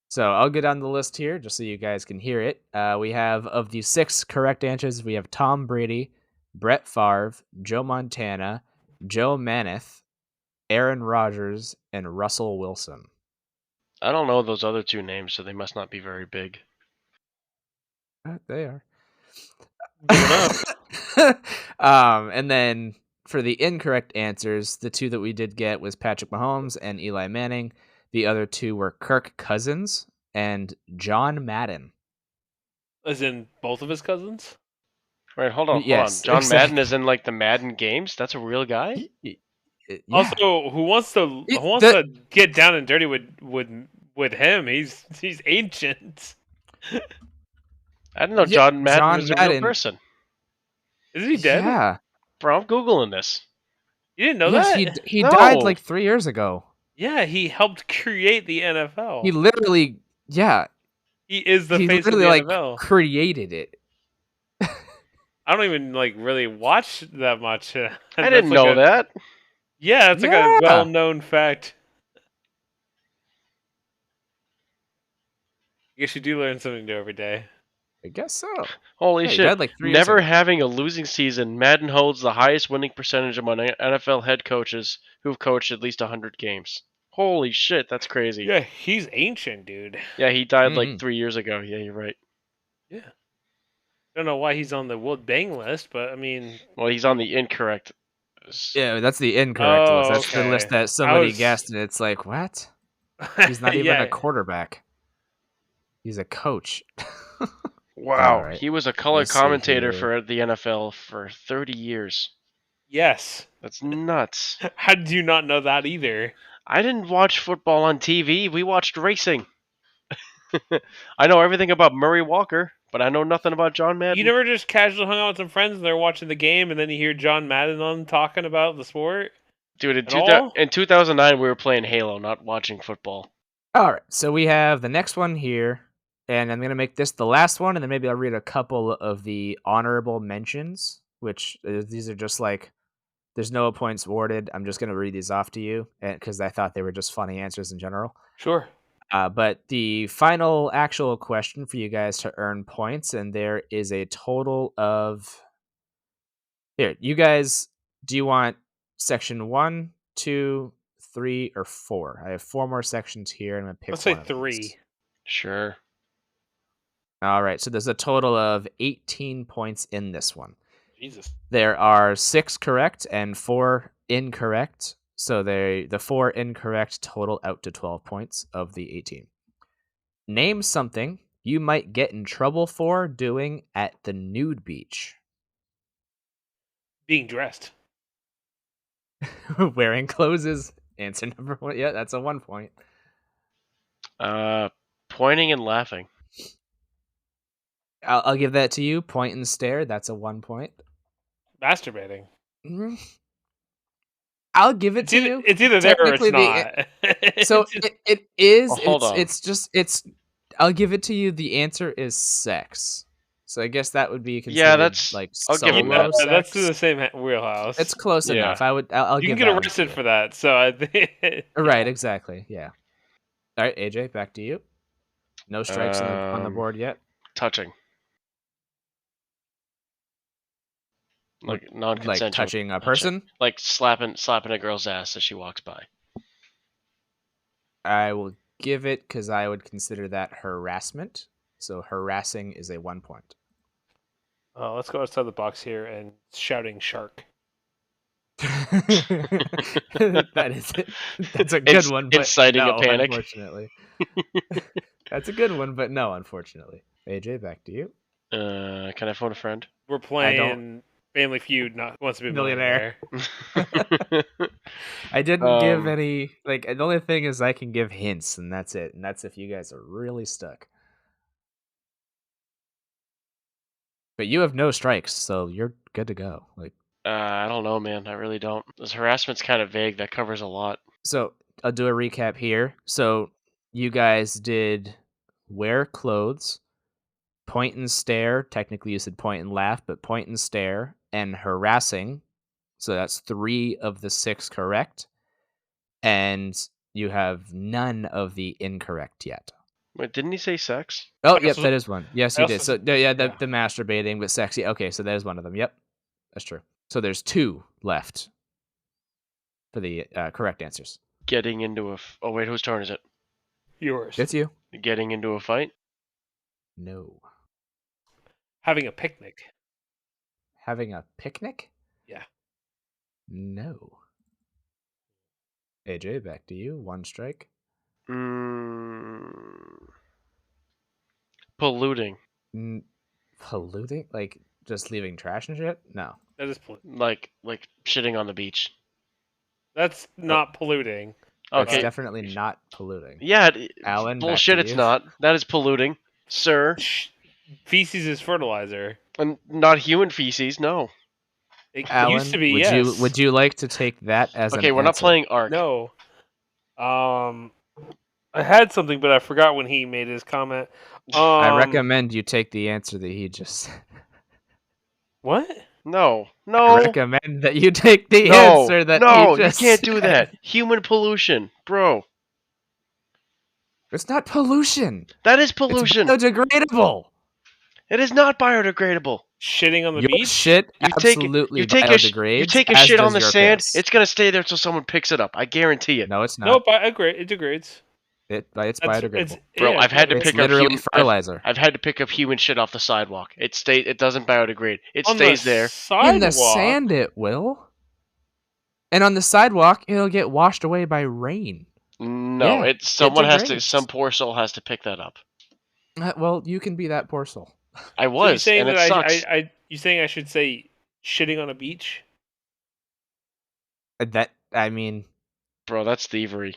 Speaker 1: So I'll get on the list here just so you guys can hear it. We have, of the 6 correct answers, we have Tom Brady, Brett Favre, Joe Montana, Joe Maneth, Aaron Rodgers, and Russell Wilson.
Speaker 2: I don't know those other 2 names, so they must not be very big.
Speaker 1: They are.
Speaker 3: Big enough.
Speaker 1: And then for the incorrect answers, the 2 that we did get was Patrick Mahomes and Eli Manning. The other 2 were Kirk Cousins and John Madden.
Speaker 3: As in both of his cousins?
Speaker 2: Wait, hold on.
Speaker 1: Yes,
Speaker 2: John Madden
Speaker 1: exactly.
Speaker 2: is in like the Madden games? That's a real guy?
Speaker 1: Yeah.
Speaker 3: Also, who wants to get down and dirty with him? He's ancient.
Speaker 2: I didn't know John Madden was a real person.
Speaker 3: Isn't he dead?
Speaker 1: Yeah.
Speaker 2: Bro, I'm Googling this.
Speaker 3: You didn't know
Speaker 1: Yes,
Speaker 3: that?
Speaker 1: he
Speaker 2: No.
Speaker 1: died like 3 years ago.
Speaker 3: Yeah, he helped create the NFL.
Speaker 1: He literally, yeah,
Speaker 3: He is the
Speaker 1: he
Speaker 3: face of the
Speaker 1: literally
Speaker 3: NFL.
Speaker 1: created it.
Speaker 3: I don't even really watch that much.
Speaker 2: I didn't know that.
Speaker 3: Yeah, it's like a well-known fact. I guess you do learn something new every day.
Speaker 1: I guess so.
Speaker 2: Holy
Speaker 1: Yeah, he
Speaker 2: shit.
Speaker 1: died like 3 years
Speaker 2: Never
Speaker 1: ago.
Speaker 2: having a losing season, Madden holds the highest winning percentage among NFL head coaches who've coached at least 100 games. Holy shit, that's crazy.
Speaker 3: Yeah, he's ancient, dude.
Speaker 2: Yeah, he died like 3 years ago. Yeah, you're right.
Speaker 3: Yeah. Don't know why he's on the World Bang list, but I mean...
Speaker 2: Well, he's on the incorrect...
Speaker 1: Yeah, that's the incorrect list. That's the
Speaker 3: okay.
Speaker 1: list that somebody guessed, and it's like, what? He's not even a quarterback. He's a coach.
Speaker 2: Wow,
Speaker 1: right.
Speaker 2: he was a color commentator for the NFL for 30 years.
Speaker 3: Yes.
Speaker 2: That's nuts.
Speaker 3: How did you not know that either?
Speaker 2: I didn't watch football on TV. We watched racing. I know everything about Murray Walker, but I know nothing about John Madden.
Speaker 3: You never just casually hung out with some friends and they're watching the game, and then you hear John Madden on talking about the sport?
Speaker 2: Dude, in 2009, we were playing Halo, not watching football.
Speaker 1: All right, so we have the next one here, and I'm going to make this the last one, and then maybe I'll read a couple of the honorable mentions, which these are just like, there's no points awarded. I'm just going to read these off to you because I thought they were just funny answers in general.
Speaker 3: Sure.
Speaker 1: But the final actual question for you guys to earn points, and there is a total of... Here, you guys, do you want section 1, 2, 3, or 4? I have 4 more sections here, and I'm going to pick
Speaker 3: Let's say
Speaker 1: one of
Speaker 3: 3.
Speaker 1: these.
Speaker 2: Sure.
Speaker 1: All right, so there's a total of 18 points in this one.
Speaker 3: Jesus.
Speaker 1: There are 6 correct and 4 incorrect. So the 4 incorrect total out to 12 points of the 18. Name something you might get in trouble for doing at the nude beach.
Speaker 3: Being dressed.
Speaker 1: Wearing clothes is answer number 1. Yeah, that's a 1 point.
Speaker 2: Pointing and laughing.
Speaker 1: I'll give that to you. Point and stare. That's a 1 point.
Speaker 3: Masturbating.
Speaker 1: Mm-hmm. I'll give it to you.
Speaker 3: It's either there or it's not.
Speaker 1: So it is.
Speaker 2: Oh, hold on.
Speaker 1: I'll give it to you. The answer is sex. So I guess that would be considered
Speaker 2: I'll give you that.
Speaker 1: sex.
Speaker 3: That's in the same wheelhouse.
Speaker 1: It's close enough. I'll
Speaker 3: you
Speaker 1: give
Speaker 3: can get arrested for that. So I think
Speaker 1: right, exactly. Yeah. All right, AJ, back to you. No strikes on the board yet.
Speaker 2: Touching. Like non-consensual.
Speaker 1: Like touching a person?
Speaker 2: Like slapping a girl's ass as she walks by.
Speaker 1: I will give it because I would consider that harassment. So harassing is a 1 point.
Speaker 3: Let's go outside the box here and shouting shark.
Speaker 1: That is it. That's a good one, but
Speaker 2: inciting
Speaker 1: no,
Speaker 2: a panic.
Speaker 1: Unfortunately. That's a good one, but no, unfortunately. AJ, back to you.
Speaker 2: Can I phone a friend?
Speaker 3: We're playing Family Feud, not Wants to Be a Millionaire.
Speaker 1: I didn't give any, the only thing is I can give hints, and that's it. And that's if you guys are really stuck. But you have no strikes, so you're good to go.
Speaker 2: I don't know, man. I really don't. This harassment's kind of vague. That covers a lot.
Speaker 1: So I'll do a recap here. So you guys did wear clothes, point and stare. Technically, you said point and laugh, but point and stare and harassing. So that's 3 of the 6 correct. And you have none of the incorrect yet.
Speaker 2: Wait, didn't he say sex?
Speaker 1: Oh,
Speaker 3: I
Speaker 1: yep,
Speaker 3: also-
Speaker 1: that is one. Yes,
Speaker 3: I
Speaker 1: you
Speaker 3: also
Speaker 1: did. So,
Speaker 3: said-
Speaker 1: yeah,
Speaker 3: yeah.
Speaker 1: the masturbating, but sexy. Okay, so that is one of them. Yep, that's true. So there's 2 left for the correct answers.
Speaker 2: Getting into a... Oh, wait, whose turn is it?
Speaker 3: Yours.
Speaker 1: It's you.
Speaker 2: Getting into a fight?
Speaker 1: No.
Speaker 3: Having a picnic.
Speaker 1: Having a picnic?
Speaker 3: Yeah.
Speaker 1: No. AJ, back to you. 1 strike.
Speaker 2: Polluting.
Speaker 1: Polluting? Like just leaving trash and shit? No.
Speaker 3: That is polluting.
Speaker 2: Like shitting on the beach.
Speaker 3: That's not polluting.
Speaker 1: That's
Speaker 2: Okay.
Speaker 1: definitely not polluting.
Speaker 2: Yeah,
Speaker 1: Alan,
Speaker 2: bullshit,
Speaker 1: back to
Speaker 2: it's
Speaker 1: you.
Speaker 2: not. That is polluting, sir.
Speaker 3: Feces is fertilizer.
Speaker 2: And not human feces, no.
Speaker 3: It
Speaker 1: Alan,
Speaker 3: used to be,
Speaker 1: would
Speaker 3: yes.
Speaker 1: you like to take that as an
Speaker 2: Okay, we're not
Speaker 1: answer?
Speaker 2: playing Ark.
Speaker 3: No. I had something, but I forgot when he made his comment.
Speaker 1: I recommend you take the answer that he just said.
Speaker 3: What?
Speaker 2: No.
Speaker 1: I recommend that you take the answer that he just
Speaker 2: you can't do
Speaker 1: said.
Speaker 2: that. Human pollution, bro.
Speaker 1: It's not pollution.
Speaker 2: That is pollution.
Speaker 1: It's biodegradable.
Speaker 2: It is not biodegradable.
Speaker 3: Shitting on the
Speaker 1: Your
Speaker 3: beach?
Speaker 1: shit absolutely bidegrades.
Speaker 2: You take a
Speaker 1: as
Speaker 2: shit
Speaker 1: does
Speaker 2: on the
Speaker 1: your
Speaker 2: sand,
Speaker 1: piss.
Speaker 2: it's gonna stay there until someone picks it up. I guarantee it.
Speaker 1: No, it's not.
Speaker 3: Nope, it degrades.
Speaker 1: It's
Speaker 3: That's-
Speaker 1: biodegradable.
Speaker 2: Bro,
Speaker 3: yeah,
Speaker 2: I've had to
Speaker 1: It's
Speaker 2: pick up
Speaker 1: literally fertilizer.
Speaker 2: I've had to pick up human shit off the sidewalk. It doesn't biodegrade. It
Speaker 3: on
Speaker 2: stays
Speaker 3: the
Speaker 2: there.
Speaker 3: Sidewalk,
Speaker 1: In the sand, it will. And on the sidewalk, it'll get washed away by rain.
Speaker 2: No,
Speaker 1: Yeah,
Speaker 2: some poor soul has to pick that up.
Speaker 1: Well, you can be that poor soul.
Speaker 2: I
Speaker 3: So
Speaker 2: was,
Speaker 3: you saying
Speaker 2: and it
Speaker 3: that
Speaker 2: sucks.
Speaker 3: you saying I should say shitting on a beach?
Speaker 1: I mean,
Speaker 2: Bro, that's thievery.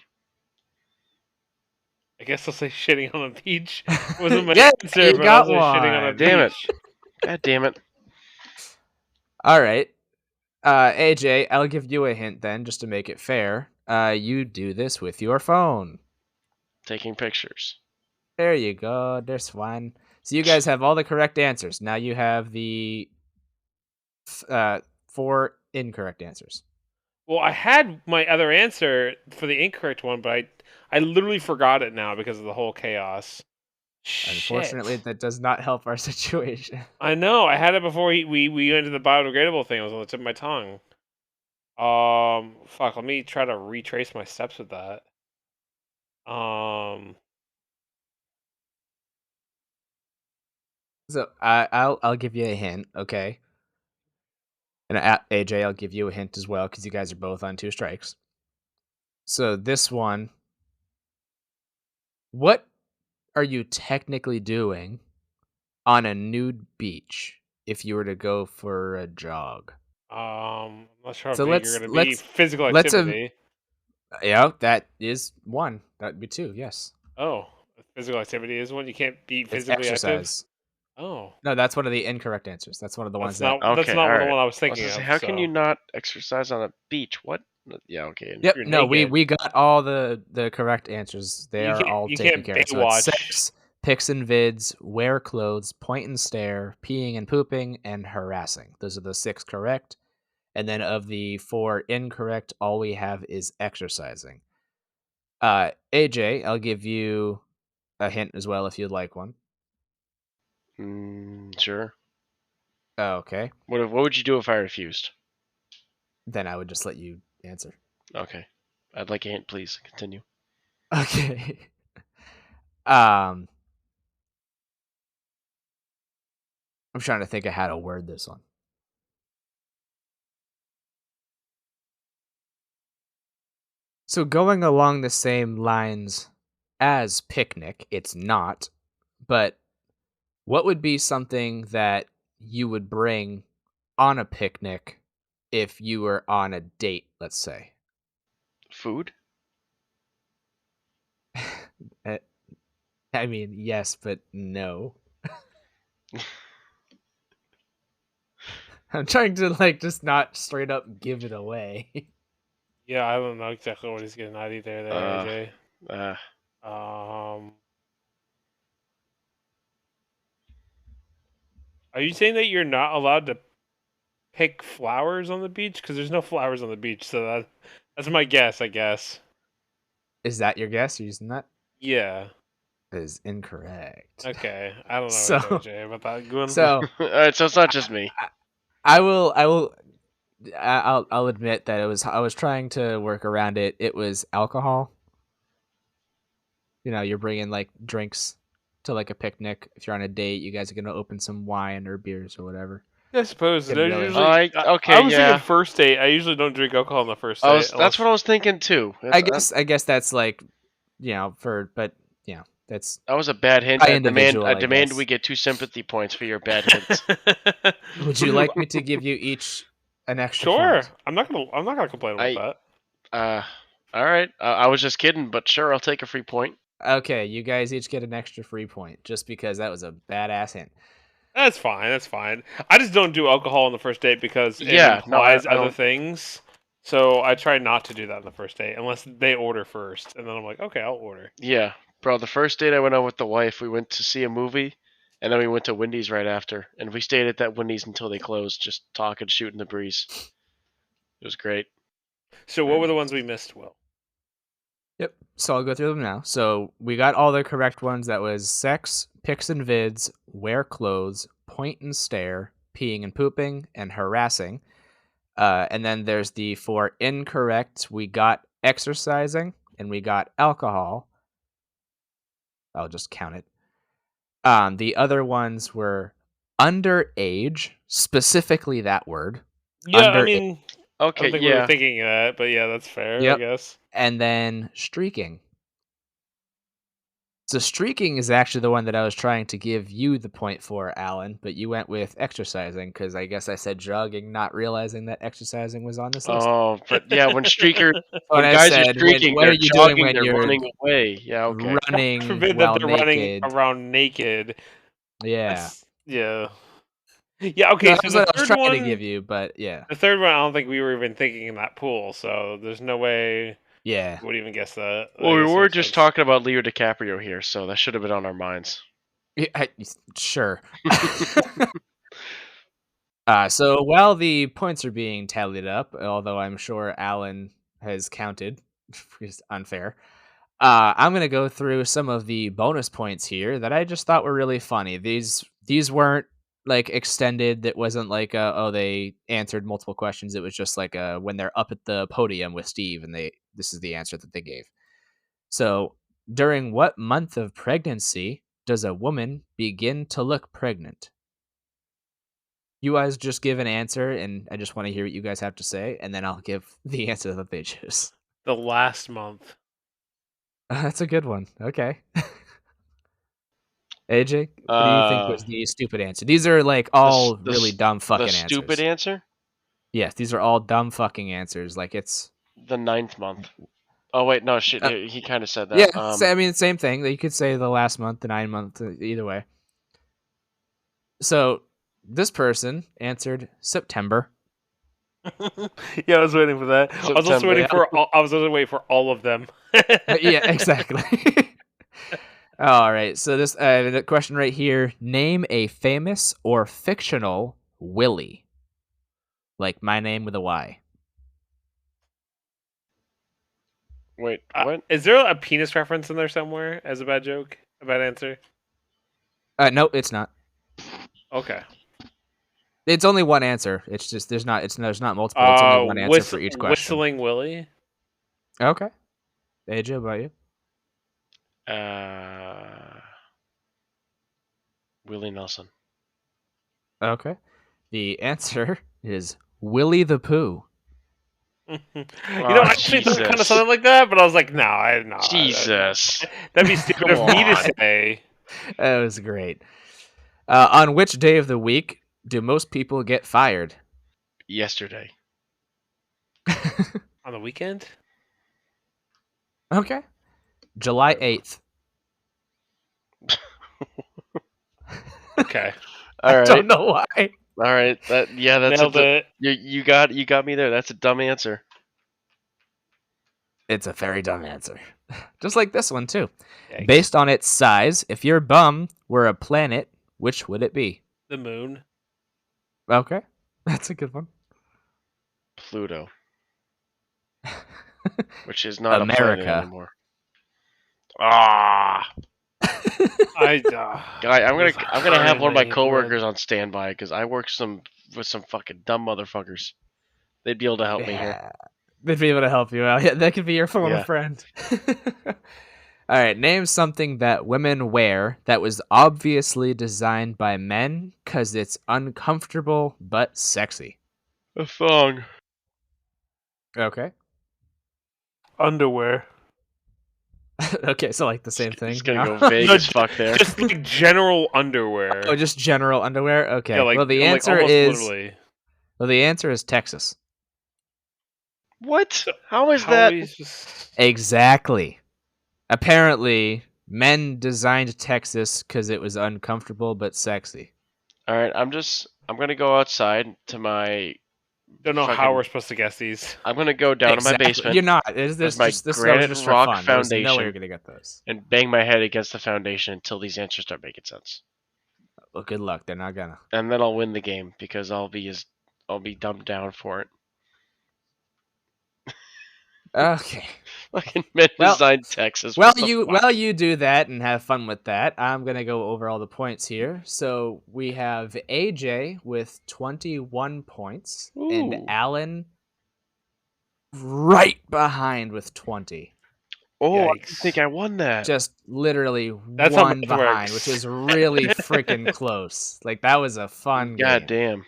Speaker 3: I guess I'll say shitting on a beach. It wasn't my
Speaker 1: yeah,
Speaker 3: answer,
Speaker 1: you
Speaker 3: but
Speaker 1: got
Speaker 3: I'll say shitting on a
Speaker 1: one.
Speaker 2: Damn it.
Speaker 3: beach.
Speaker 2: God damn it.
Speaker 1: All right. AJ, I'll give you a hint then, just to make it fair. You do this with your phone.
Speaker 2: Taking pictures.
Speaker 1: There you go. There's one. So you guys have all the correct answers. Now you have the 4 incorrect answers.
Speaker 3: Well, I had my other answer for the incorrect one, but I literally forgot it now because of the whole chaos.
Speaker 1: Unfortunately,
Speaker 3: Shit.
Speaker 1: that does not help our situation.
Speaker 3: I know. I had it before we went into the biodegradable thing. It was on the tip of my tongue. Fuck. Let me try to retrace my steps with that.
Speaker 1: So I'll give you a hint, okay? And AJ, I'll give you a hint as well because you guys are both on 2 strikes. So this one, what are you technically doing on a nude beach if you were to go for a jog?
Speaker 3: I'm not sure how
Speaker 1: So
Speaker 3: big you're gonna be. Physical activity.
Speaker 1: Yeah, that is 1. That'd be 2. Yes.
Speaker 3: Oh, physical activity is one. You can't be
Speaker 1: It's
Speaker 3: physically active.
Speaker 1: exercise.
Speaker 3: Oh,
Speaker 1: No, that's one of the incorrect answers. That's one of the ones
Speaker 3: that's
Speaker 1: that.
Speaker 3: not the
Speaker 2: alright.
Speaker 3: one I was thinking of.
Speaker 2: How can
Speaker 3: so.
Speaker 2: you not exercise on a beach? What? Yeah, okay.
Speaker 1: Yep.
Speaker 3: You're
Speaker 1: No,
Speaker 3: naked.
Speaker 1: we got all the correct answers. They
Speaker 3: You
Speaker 1: are
Speaker 3: can't-
Speaker 1: all
Speaker 3: you
Speaker 1: taken
Speaker 3: can't
Speaker 1: care of. So it's
Speaker 3: Baywatch.
Speaker 1: sex, pics and vids, wear clothes, point and stare, peeing and pooping, and harassing. Those are the 6 correct. And then of the 4 incorrect, all we have is exercising. AJ, I'll give you a hint as well if you'd like one.
Speaker 2: Sure.
Speaker 1: Okay.
Speaker 2: What would you do if I refused?
Speaker 1: Then I would just let you answer.
Speaker 2: Okay. I'd like a hint, please. Continue.
Speaker 1: Okay. I'm trying to think of how to word this one. So going along the same lines as picnic, it's not, but what would be something that you would bring on a picnic if you were on a date, let's say?
Speaker 2: Food?
Speaker 1: I mean, yes, but no. I'm trying to just not straight up give it away.
Speaker 3: Yeah, I don't know exactly what he's getting at either. There, AJ. Are you saying that you're not allowed to pick flowers on the beach? Because there's no flowers on the beach, so that's my guess, I guess.
Speaker 1: Is that your guess? You're using that?
Speaker 3: Yeah.
Speaker 1: That is incorrect.
Speaker 3: Okay. I don't know,
Speaker 1: So,
Speaker 3: AJ, about that. Go on.
Speaker 1: so
Speaker 2: All right, so it's not just me.
Speaker 1: I'll admit that I was trying to work around it. It was alcohol. You know, you're bringing like drinks to like a picnic. If you're on a date, you guys are gonna open some wine or beers or whatever.
Speaker 3: I suppose.
Speaker 1: Get really-
Speaker 3: Usually,
Speaker 2: Okay,
Speaker 3: I was
Speaker 2: yeah.
Speaker 3: thinking first date. I usually don't drink alcohol on the first date.
Speaker 2: That's what I was thinking too.
Speaker 1: I guess that's like, you know, but you know, that's
Speaker 2: that was a bad hint.
Speaker 1: by
Speaker 2: I
Speaker 1: individual, I
Speaker 2: demand
Speaker 1: guess.
Speaker 2: we get 2 sympathy points for your bad hints.
Speaker 1: Would you like me to give you each an extra
Speaker 3: Sure.
Speaker 1: point?
Speaker 3: I'm not gonna complain about that.
Speaker 2: All right. I was just kidding, but sure, I'll take a free point.
Speaker 1: Okay, you guys each get an extra free point just because that was a badass hint.
Speaker 3: That's fine. That's fine. I just don't do alcohol on the first date because it
Speaker 2: Yeah, no,
Speaker 3: implies
Speaker 2: I
Speaker 3: other
Speaker 2: don't-
Speaker 3: things. So I try not to do that on the first date unless they order first, and then I'm like, okay, I'll order.
Speaker 2: Yeah, bro. The first date I went on with the wife, we went to see a movie, and then we went to Wendy's right after, and we stayed at that Wendy's until they closed, just talking, shooting the breeze. It was great.
Speaker 3: So what were the ones we missed, Will?
Speaker 1: Yep. So I'll go through them now. So we got all the correct ones. That was sex, pics and vids, wear clothes, point and stare, peeing and pooping, and harassing. And then there's the 4 incorrect. We got exercising and we got alcohol. I'll just count it. The other ones were underage, specifically that word.
Speaker 3: Yeah, I
Speaker 1: Underage.
Speaker 3: mean, I
Speaker 2: Okay,
Speaker 3: don't think we were
Speaker 2: yeah.
Speaker 3: thinking of that, but yeah, that's fair,
Speaker 1: Yep.
Speaker 3: I guess.
Speaker 1: And then streaking. So streaking is actually the one that I was trying to give you the point for, Alan, but you went with exercising because I guess I said jogging, not realizing that exercising was on this list.
Speaker 2: Oh, but yeah, when streakers,
Speaker 1: When
Speaker 2: when
Speaker 1: I
Speaker 2: guys
Speaker 1: said,
Speaker 2: are streaking,
Speaker 1: what
Speaker 2: they're
Speaker 1: are you doing
Speaker 2: jogging,
Speaker 1: when
Speaker 2: they're
Speaker 1: you're
Speaker 2: running away. Yeah, okay.
Speaker 1: running
Speaker 3: Forbid
Speaker 1: while
Speaker 3: that they're
Speaker 1: naked?
Speaker 3: running around naked.
Speaker 1: Yeah.
Speaker 3: Yeah. Yeah,
Speaker 1: So
Speaker 3: okay,
Speaker 1: that's
Speaker 3: so
Speaker 1: what
Speaker 3: the
Speaker 1: I was
Speaker 3: third
Speaker 1: trying to
Speaker 3: one,
Speaker 1: give you, but yeah.
Speaker 3: the third one, I don't think we were even thinking in that pool, so there's no way
Speaker 1: Yeah.
Speaker 3: we would even guess that.
Speaker 2: Well,
Speaker 3: I
Speaker 2: we
Speaker 3: guess
Speaker 2: were
Speaker 3: makes
Speaker 2: just
Speaker 3: sense.
Speaker 2: talking about Leo DiCaprio here, so that should have been on our minds.
Speaker 1: Sure. So while the points are being tallied up, although I'm sure Alan has counted, it's unfair. I'm gonna go through some of the bonus points here that I just thought were really funny. These weren't like extended. That wasn't like they answered multiple questions. It was just like when they're up at the podium with Steve and this is the answer that they gave. So during what month of pregnancy does a woman begin to look pregnant? You guys just give an answer, and I just want to hear what you guys have to say, and then I'll give the answer that they choose.
Speaker 3: The last month.
Speaker 1: That's a good one. Okay. AJ, what do you think was the stupid answer? These are like all really dumb fucking
Speaker 2: The
Speaker 1: answers.
Speaker 2: stupid answer?
Speaker 1: Yes, these are all dumb fucking answers. Like it's
Speaker 2: The 9th month. Oh wait, no shit. He kind of said that.
Speaker 1: yeah. I mean, same thing. You could say the last month, the 9 month, either way. So this person answered September.
Speaker 3: Yeah, I was waiting for that. I was also waiting
Speaker 2: September,
Speaker 3: for all of them.
Speaker 1: Yeah, exactly. All right. So this the question right here: name a famous or fictional Willie, like my name with a Y.
Speaker 2: Wait, what?
Speaker 3: Is there a penis reference in there somewhere as a bad joke? A bad answer?
Speaker 1: No, it's not.
Speaker 3: Okay.
Speaker 1: It's only one answer. It's just there's not multiple. It's only one answer for each question.
Speaker 3: Whistling Willie.
Speaker 1: Okay. AJ, how about you?
Speaker 2: Willie Nelson.
Speaker 1: Okay. The answer is Willie the Pooh.
Speaker 3: I actually thought it kind of sounded like that, but I was like, no.
Speaker 2: Jesus.
Speaker 3: That'd be stupid of me to say.
Speaker 1: That was great. On which day of the week do most people get fired?
Speaker 2: Yesterday.
Speaker 3: On the weekend?
Speaker 1: Okay. July 8th.
Speaker 3: Okay.
Speaker 2: All right.
Speaker 1: I don't know why.
Speaker 2: All right. That's
Speaker 3: Nailed it.
Speaker 2: You got me there. That's a dumb answer.
Speaker 1: It's a very dumb answer. Just like this one, too.
Speaker 3: Yikes.
Speaker 1: Based on its size, if your bum were a planet, which would it be?
Speaker 3: The moon.
Speaker 1: Okay, that's a good one.
Speaker 2: Pluto, which is not a planet
Speaker 1: America.
Speaker 2: anymore. Ah,
Speaker 3: I
Speaker 2: guy, I'm
Speaker 3: was
Speaker 2: gonna have one of my
Speaker 3: hurling
Speaker 2: coworkers on standby because I work with some fucking dumb motherfuckers. They'd be able to help me here.
Speaker 1: Yeah, they'd be able to help you out. Yeah, that could be your former
Speaker 2: Yeah.
Speaker 1: friend. All right, name something that women wear that was obviously designed by men because it's uncomfortable but sexy.
Speaker 2: A thong.
Speaker 1: Okay.
Speaker 3: underwear.
Speaker 1: Okay, so like the same
Speaker 2: It's
Speaker 1: thing.
Speaker 2: gonna
Speaker 1: No?
Speaker 2: go vague
Speaker 3: No,
Speaker 2: as fuck there.
Speaker 3: just like general
Speaker 1: Oh,
Speaker 3: underwear.
Speaker 1: just general underwear.
Speaker 3: Yeah,
Speaker 1: Okay. Well, the
Speaker 3: like
Speaker 1: answer
Speaker 3: almost
Speaker 1: is
Speaker 3: literally.
Speaker 1: Texas.
Speaker 2: What?
Speaker 3: So
Speaker 2: How is
Speaker 3: how
Speaker 2: that?
Speaker 3: is just
Speaker 1: Exactly. Apparently, men designed Texas because it was uncomfortable but sexy.
Speaker 2: All right, I'm gonna go outside to my
Speaker 3: don't know how
Speaker 2: fucking.
Speaker 3: we're supposed to guess these.
Speaker 2: I'm gonna go down to my
Speaker 1: Exactly. You're
Speaker 2: basement
Speaker 1: not. Is
Speaker 2: with
Speaker 1: this
Speaker 2: my
Speaker 1: just this was
Speaker 2: granite
Speaker 1: just for
Speaker 2: rock
Speaker 1: fun? There was no way you're
Speaker 2: foundation
Speaker 1: gonna get those.
Speaker 2: and bang my head against the foundation until these answers start making sense.
Speaker 1: Well, good luck. They're not gonna.
Speaker 2: And then I'll win the game because I'll be dumbed down for it.
Speaker 1: Okay.
Speaker 2: Fucking men
Speaker 1: Well,
Speaker 2: designed Texas.
Speaker 1: Well,
Speaker 2: What the
Speaker 1: you
Speaker 2: fuck?
Speaker 1: do that and have fun with that. I'm gonna go over all the points here. So we have AJ with 21 points and
Speaker 2: Ooh.
Speaker 1: Alan right behind with 20.
Speaker 2: Oh, I didn't think
Speaker 3: Yikes.
Speaker 2: I won that.
Speaker 1: Just literally
Speaker 3: That's how
Speaker 1: one
Speaker 3: math
Speaker 1: behind,
Speaker 3: works.
Speaker 1: which is really freaking close. Like that was a fun
Speaker 2: God
Speaker 1: game.
Speaker 2: damn.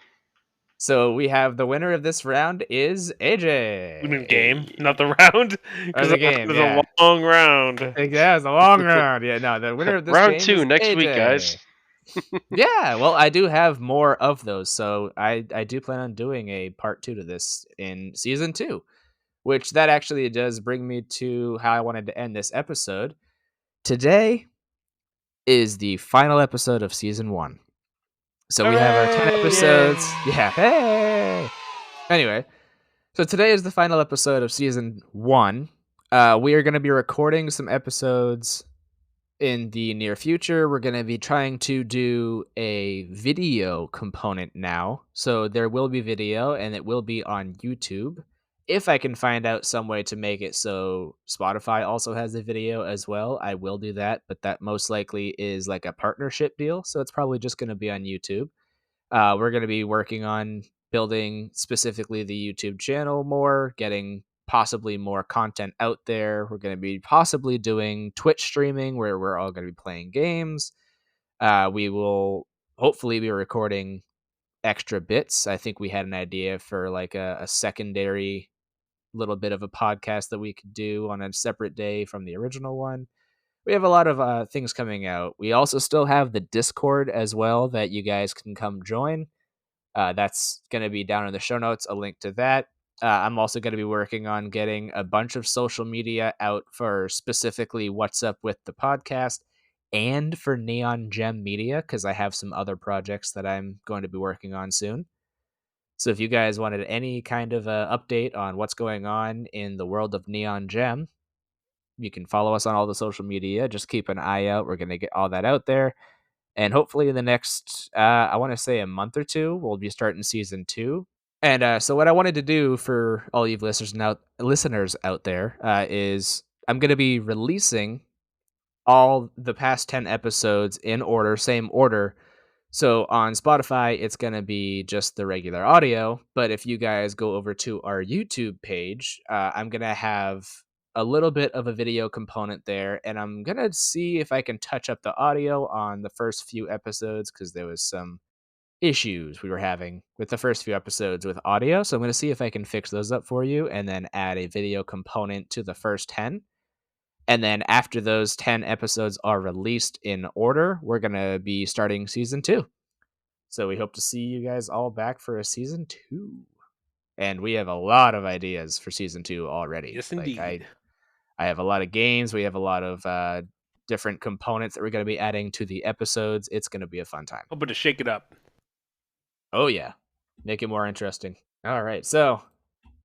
Speaker 1: So we have the winner of this round is
Speaker 3: We mean
Speaker 1: AJ.
Speaker 3: game, not the round,
Speaker 1: Or
Speaker 3: because
Speaker 1: the
Speaker 3: it
Speaker 1: game,
Speaker 3: was
Speaker 1: yeah.
Speaker 3: a long round.
Speaker 1: Yeah, it's a long round. Yeah, no, the winner of this
Speaker 2: Round
Speaker 1: game
Speaker 2: 2
Speaker 1: is
Speaker 2: next week, guys.
Speaker 1: AJ. Yeah, well, I do have more of those, so I do plan on doing a part 2 to this in season 2, which that actually does bring me to how I wanted to end this episode. Today is the final episode of season 1. So we have our 10 episodes.
Speaker 3: Yay!
Speaker 1: Yeah, hey! Anyway, so today is the final episode of season 1. We are going to be recording some episodes in the near future. We're going to be trying to do a video component now. So there will be video and it will be on YouTube. If I can find out some way to make it so Spotify also has a video as well, I will do that. But that most likely is like a partnership deal. So it's probably just going to be on YouTube. We're going to be working on building specifically the YouTube channel more, getting possibly more content out there. We're going to be possibly doing Twitch streaming where we're all going to be playing games. We will hopefully be recording extra bits. I think we had an idea for like a secondary little bit of a podcast that we could do on a separate day from the original one. We have a lot of things coming out. We also still have the Discord as well that you guys can come join. That's going to be down in the show notes, a link to that. I'm also going to be working on getting a bunch of social media out for specifically What's Up with the podcast and for Neon Gem Media because I have some other projects that I'm going to be working on soon. So if you guys wanted any kind of update on what's going on in the world of Neon Gem, you can follow us on all the social media. Just keep an eye out. We're going to get all that out there. And hopefully in the next, I want to say a month or two, we'll be starting season 2. And so what I wanted to do for all you listeners out there is I'm going to be releasing all the past 10 episodes in order, same order. So on Spotify, it's going to be just the regular audio. But if you guys go over to our YouTube page, I'm going to have a little bit of a video component there. And I'm going to see if I can touch up the audio on the first few episodes because there was some issues we were having with the first few episodes with audio. So I'm going to see if I can fix those up for you and then add a video component to the first 10. And then after those 10 episodes are released in order, we're going to be starting season 2. So we hope to see you guys all back for a season 2. And we have a lot of ideas for season 2 already.
Speaker 3: Yes,
Speaker 1: Like
Speaker 3: indeed.
Speaker 1: I have a lot of games. We have a lot of different components that we're going to be adding to the episodes. It's going to be a fun time.
Speaker 3: Hoping to shake it up.
Speaker 1: Oh, yeah. Make it more interesting. All right. So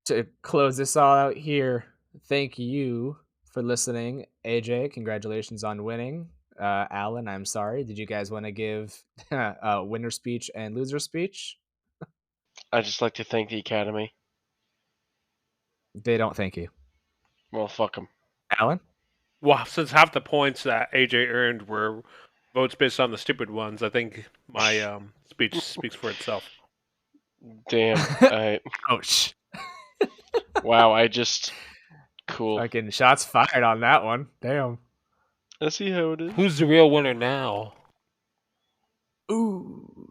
Speaker 1: to close this all out here, thank you for listening. AJ, congratulations on winning. Alan, I'm sorry. Did you guys want to give a winner speech and loser speech?
Speaker 2: I'd just like to thank the Academy.
Speaker 1: They don't thank you.
Speaker 2: Well, fuck them.
Speaker 1: Alan?
Speaker 3: Well, since half the points that AJ earned were votes based on the stupid ones, I think my speech speaks for itself.
Speaker 2: Damn.
Speaker 1: Ouch.
Speaker 2: Wow, I just... Cool.
Speaker 1: Fucking shots fired on that one. Damn.
Speaker 2: I see how it is.
Speaker 4: Who's the real winner now?
Speaker 1: Ooh.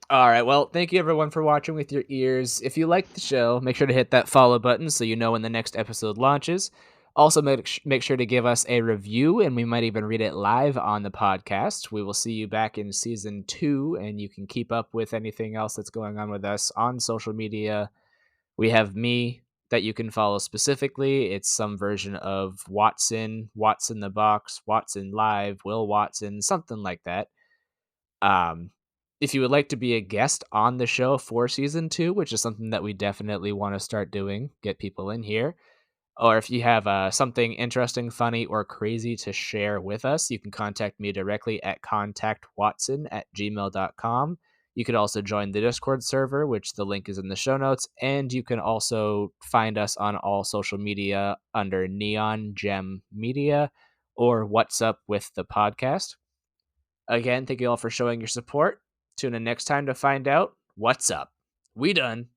Speaker 1: All right. Well, thank you everyone for watching with your ears. If you like the show, make sure to hit that follow button so you know when the next episode launches. Also, make sure to give us a review, and we might even read it live on the podcast. We will see you back in season 2, and you can keep up with anything else that's going on with us on social media. We have me that you can follow specifically. It's some version of Watson the Box, Watson Live, Will Watson, something like that. If you would like to be a guest on the show for season 2, which is something that we definitely want to start doing, get people in here, or if you have something interesting, funny, or crazy to share with us, you can contact me directly at contactwatson@gmail.com. You could also join the Discord server, which the link is in the show notes, and you can also find us on all social media under Neon Gem Media or What's Up with the Podcast. Again, thank you all for showing your support. Tune in next time to find out what's up. We done.